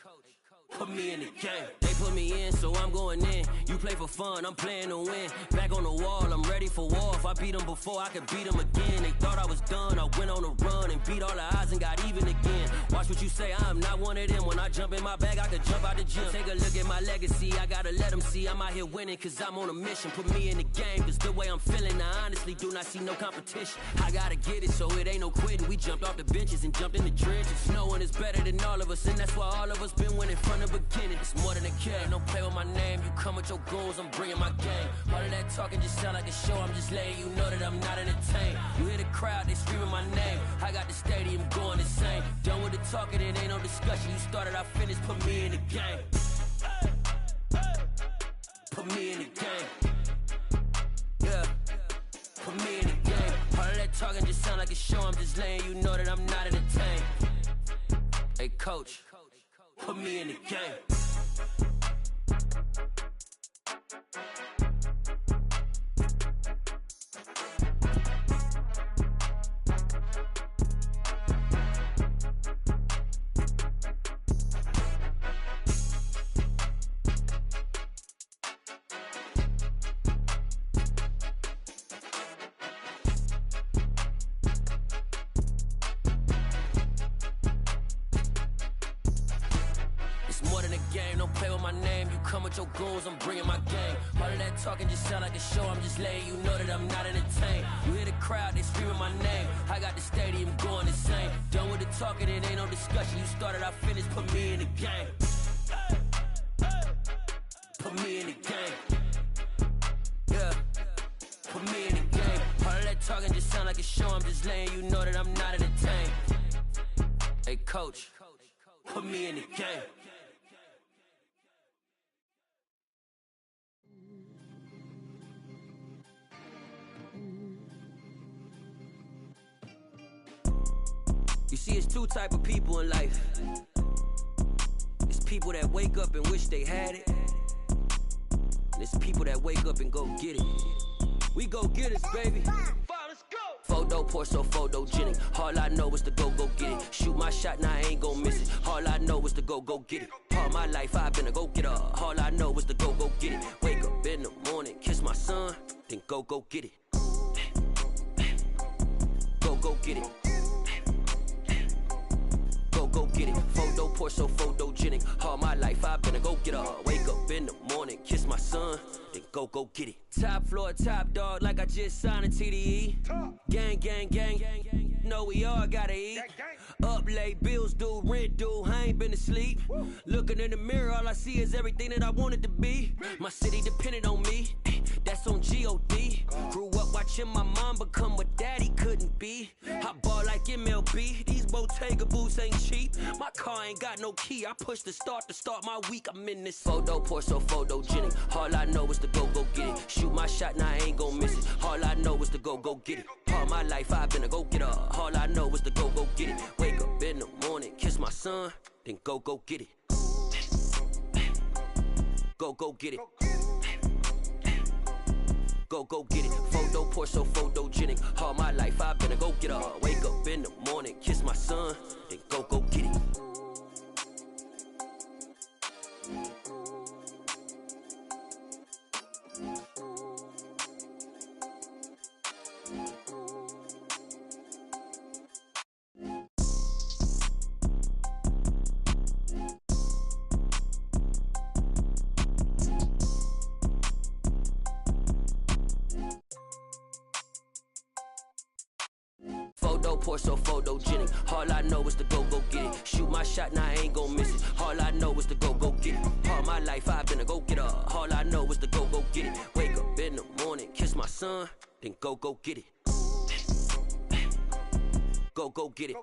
put me in the game. They put me in, so I'm going in. You play for fun, I'm playing to win. Back on the wall, I'm ready for war. If I beat them before, I could beat them again. They thought I was done, I went on a run and beat all the odds and got even again. Watch what you say, I'm not one of them. When I jump in my bag, I could jump out the gym. Take a look at my legacy, I gotta let them see I'm out here winning, cause I'm on a mission. Put me in the game, cause the way I'm feeling, I honestly do not see no competition. I gotta get it, so it ain't no quitting. We jumped off the benches and jumped in the trenches. No one is better than all of us, and that's why all of us been winning from the beginning. It's more than a game, don't play with my name. You come with your goals, I'm bringing my game. All of that talking just sound like a show. I'm just letting you know that I'm not entertained. You hear the crowd, they screaming my name. I got the stadium going insane. Done with the talking, it ain't no discussion. You started, I finished, put me in the game. Put me in the game. Yeah, put me in the game. All of that talking just sound like a show. I'm just letting you know that I'm not entertained. Hey, coach, put me in the game. Your goals, I'm bringing my game. All of that talking just sound like a show. I'm just letting you know that I'm not entertained. You hear the crowd, they screaming my name. I got the stadium going insane. Done with the talking, it ain't no discussion. You started, I finished, put me in the game. Put me in the game. Yeah, put me in the game. All of that talking just sound like a show. I'm just letting you know that I'm not entertained. Hey, coach, put me in the game. You see, it's two type of people in life. It's people that wake up and wish they had it. And it's people that wake up and go get it. We go get it, baby. Photo poor, so photogenic. All I know is to go get it. Shoot my shot, now I ain't gon' miss it. All I know is to go get it. All my life I've been a go-getter. All I know is to go get it. Wake up in the morning, kiss my son, then go get it. Go get it. Go get it. Photo poor, so photogenic. All my life I've been a go-getter. Wake up in the morning, kiss my son, then go get it. Top floor, top dog, like I just signed a TDE. Gang, gang, gang, gang, gang. Know we all gotta eat. Up late, bills due, rent due, I ain't been asleep. Looking in the mirror, all I see is everything that I wanted to be. My city depended on me, that's on G.O.D. Grew up watching my mom become what daddy couldn't be. I ball like MLB, these Bottega boots ain't cheap. My car ain't got no key, I push the start to start my week. I'm in this photo poor, so photogenic. All I know is to go get it. Shoot my shot, now I ain't gon' miss it. All I know is to go get it. All my life I've been a go-getter. All I know is to go get it. Wake up in the morning, kiss my son, then go get it. Go get it. Go get it. Photo poor, so photogenic. All my life I've been a go-getter. Wake up in the morning, kiss my son, then go get it. Photo poor, so photogenic. All I know is to go get it. Shoot my shot, now I ain't gon' miss it. All I know is to go get it. All my life I've been a go-getter. All I know is to go get it. Wake up in the morning, kiss my son, then go get it. Go get it.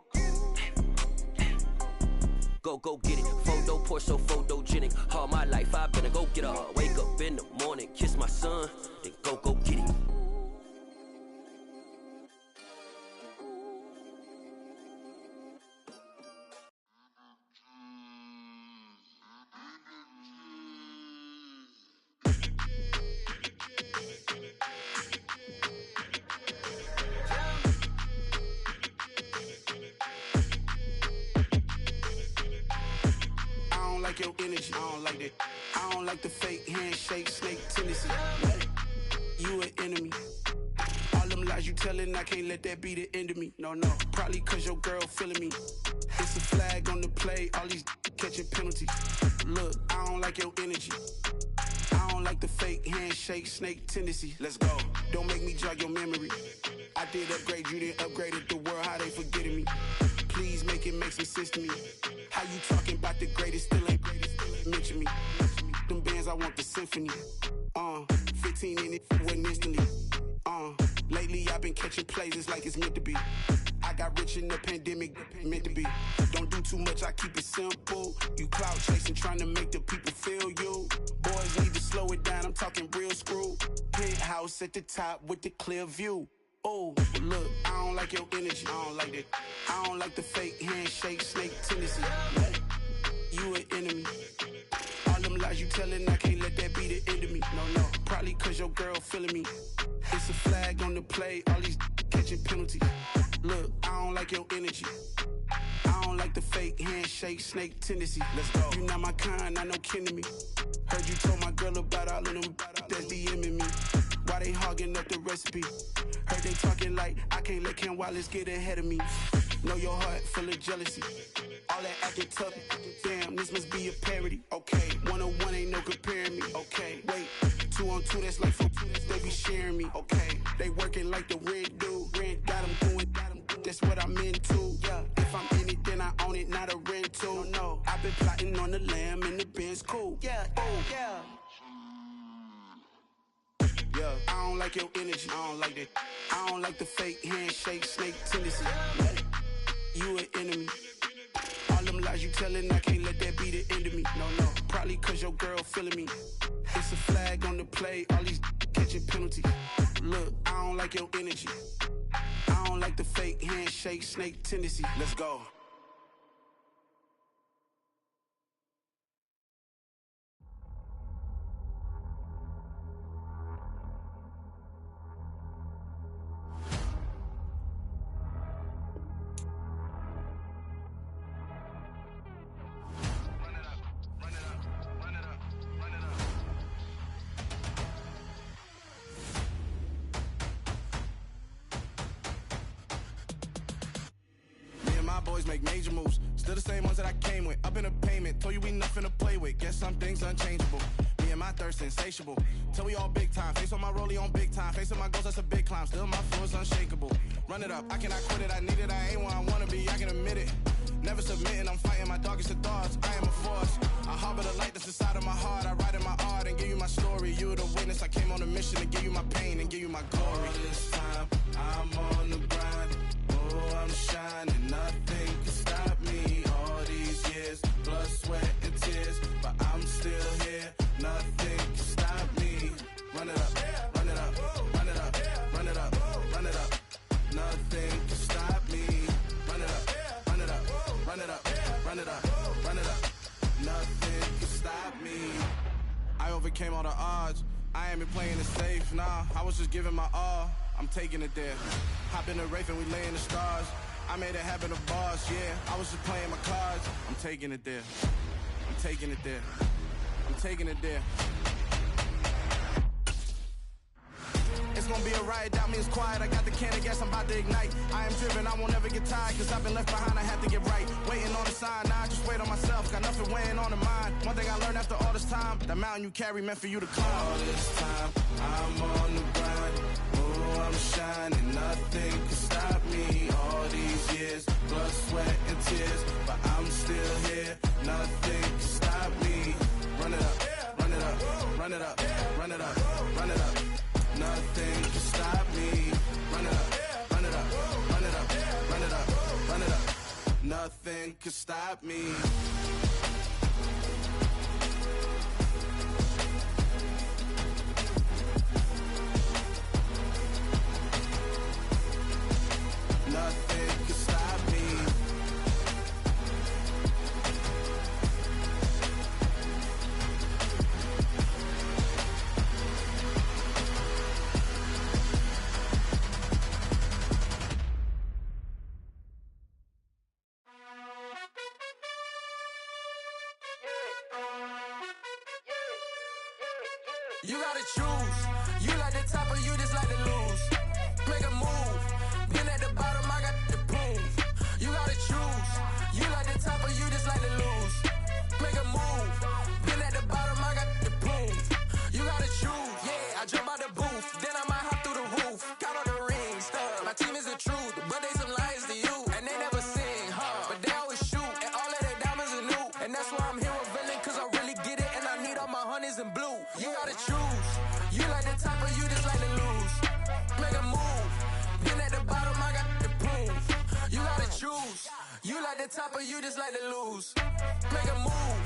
Go get it. Photo poor, so photogenic. All my life I've been a go-getter. Wake up in the morning, kiss my son, then go get it. Your energy, I don't like that. I don't like the fake handshake, snake tendency. You an enemy. All them lies you telling, I can't let that be the end of me. No, probably cause your girl feeling me. It's a flag on the play, all these catching penalties. Look, I don't like your energy. I don't like the fake handshake, snake tendency. Let's go. Don't make me jog your memory. I did upgrade, you didn't upgrade it. The world, how they forgetting me. Please make it make some sense to me. How you talking about the greatest, still ain't mention me. Them bands, I want the symphony. 15 in it, wasn't instantly. Lately I've been catching plays, it's like it's meant to be. I got rich in the pandemic, meant to be. Don't do too much, I keep it simple. You clout chasing, trying to make the people feel you. Boys need to slow it down, I'm talking real screw. Penthouse at the top with the clear view. Oh, look, I don't like your energy, I don't like that. I don't like the fake handshake, snake tendency. You an enemy. All them lies you telling, I can't let that be the end of me. No, probably cause your girl feeling me. It's a flag on the play, all these catching penalties. Look, I don't like your energy. I don't like the fake handshake, snake tendency. Let's go. You not my kind, I know kin to me. Heard you told my girl about all of them that's DMing me. Why they hogging up the recipe? Heard they talking like I can't let Ken Wallace get ahead of me. Know your heart full of jealousy. All that acting tough, damn, this must be a parody. Okay, 101 ain't no comparing me. Okay, wait, 2 on 2, that's like 4, they be sharing me. Okay, they working like the red dude. Red got them doing, that's what I'm into. Yeah, if I'm in it, then I own it, not a rental. No, I've been plotting on the lamb and the Benz cool. Yeah, yeah. Yeah, I don't like your energy, I don't like that. I don't like the fake handshake, snake tendency. You an enemy. All them lies you telling, I can't let that be the end of me. No, probably cause your girl feeling me. It's a flag on the play, all these catching penalties. Look, I don't like your energy. I don't like the fake handshake, snake tendency. Let's go. Boys make major moves. Still the same ones that I came with. Up in the payment, told you we nothing to play with. Guess some things unchangeable. Me and my thirst insatiable. Till we all big time. Face on my rollie on big time. Face on my goals, that's a big climb. Still my flow is unshakable. Run it up, I cannot quit it. I need it, I ain't where I wanna be, I can admit it. Never submitting, I'm fighting my darkest of thoughts. I am a force. I harbor the light that's inside of my heart. I write in my art and give you my story. You the witness, I came on a mission to give you my pain and give you my glory. All this time, I'm on the grind. Oh, I'm shining, nothing can stop me. All these years, blood, sweat, and tears, but I'm still here. Nothing can stop me. Run it up, run it up, run it up, run it up, run it up. Nothing can stop me. Run it up, run it up, run it up, run it up, run it up. Nothing can stop me. I overcame all the odds. I ain't been playing it safe, nah. I was just giving my all. I'm taking it there. Hop in the Wraith and we lay in the stars. I made it happen to bars, yeah. I was just playing my cards. I'm taking it there. I'm taking it there. I'm taking it there. It's gonna be a riot, doubt me it's quiet. I got the can of gas, I'm about to ignite. I am driven, I won't ever get tired, cause I've been left behind, I have to get right. Waiting on the sign, now I just wait on myself. Got nothing weighing on the mind. One thing I learned after all this time, the mountain you carry meant for you to climb. All this time, I'm on the grind. Oh, I'm shining, nothing can stop me. All these years, blood, sweat, and tears, but I'm still here. Nothing can stop me. Run it up, run it up, run it up, run it up, run it up. Nothing can stop me. Run it up, run it up, run it up, run it up, run it up. Nothing can stop me. Nothing can stop me. You gotta choose. You like the top or you just like to lose. Make a move. Been at the bottom, I got the proof. You gotta choose. You like the top or you just like to lose. Make a move. Been at the bottom, I got the proof. You gotta choose. Yeah, I jump out the booth. Then I might hop through the roof. Count on the rings, stuff. My team is the truth, but they some liars to you. And they never sing, huh? But they always shoot. And all of their diamonds are new. And that's why I'm here revealing, cause I really get it. And I need all my honeys in blue. You gotta choose. You like the top or you just like to lose. Make a move. Been at the bottom, I got the proof. You gotta choose. You like the top or you just like to lose. Make a move.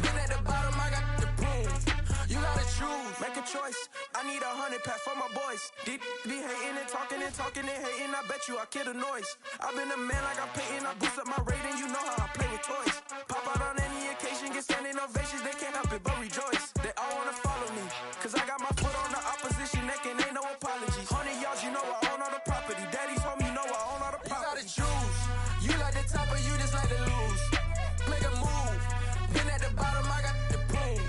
Been at the bottom, I got the proof. You gotta choose. Make a choice. I need 100 pack for my boys. Deep be hating and talking and talking and hating. I bet you I kill the noise. I've been a man like I'm painting. I boost up my rating. You know how I play with toys. Pop out on any occasion, get standing ovations. They can't help it but rejoice. They all wanna follow me, cause I got my foot on the opposition neck and ain't no apologies. 100 yards, you know I own all the property. Daddy's home, you know I own all the property. You gotta choose. You like the top or you just like to lose. Make a move. Been at the bottom, I got the proof.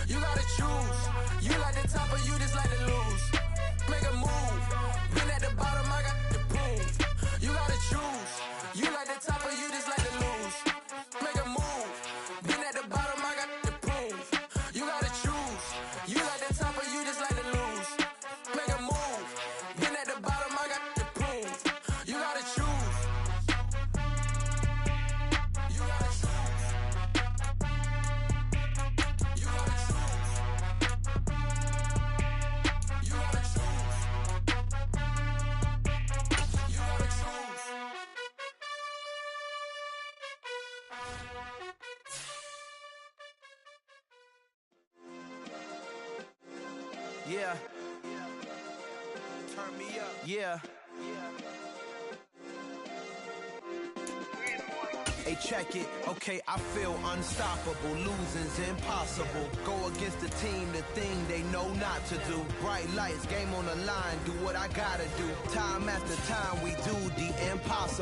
You gotta choose. You like the top or you just like to lose. Make a move. Been at the bottom, I got the proof. You gotta choose. You like the top or you just like to lose. Make a move. Been at the bottom, I got the proof. You gotta choose. You like the top or you just like to lose. Make a move. Been at the bottom, I got the proof. You gotta choose. You gotta choose. You gotta choose. You gotta choose. You gotta choose. Yeah. Turn me up. Yeah. Hey, check it. Okay, I feel unstoppable. Losing's impossible. Go against the team, the thing they know not to do. Bright lights, game on the line. Do what I gotta do. Time after time, we do the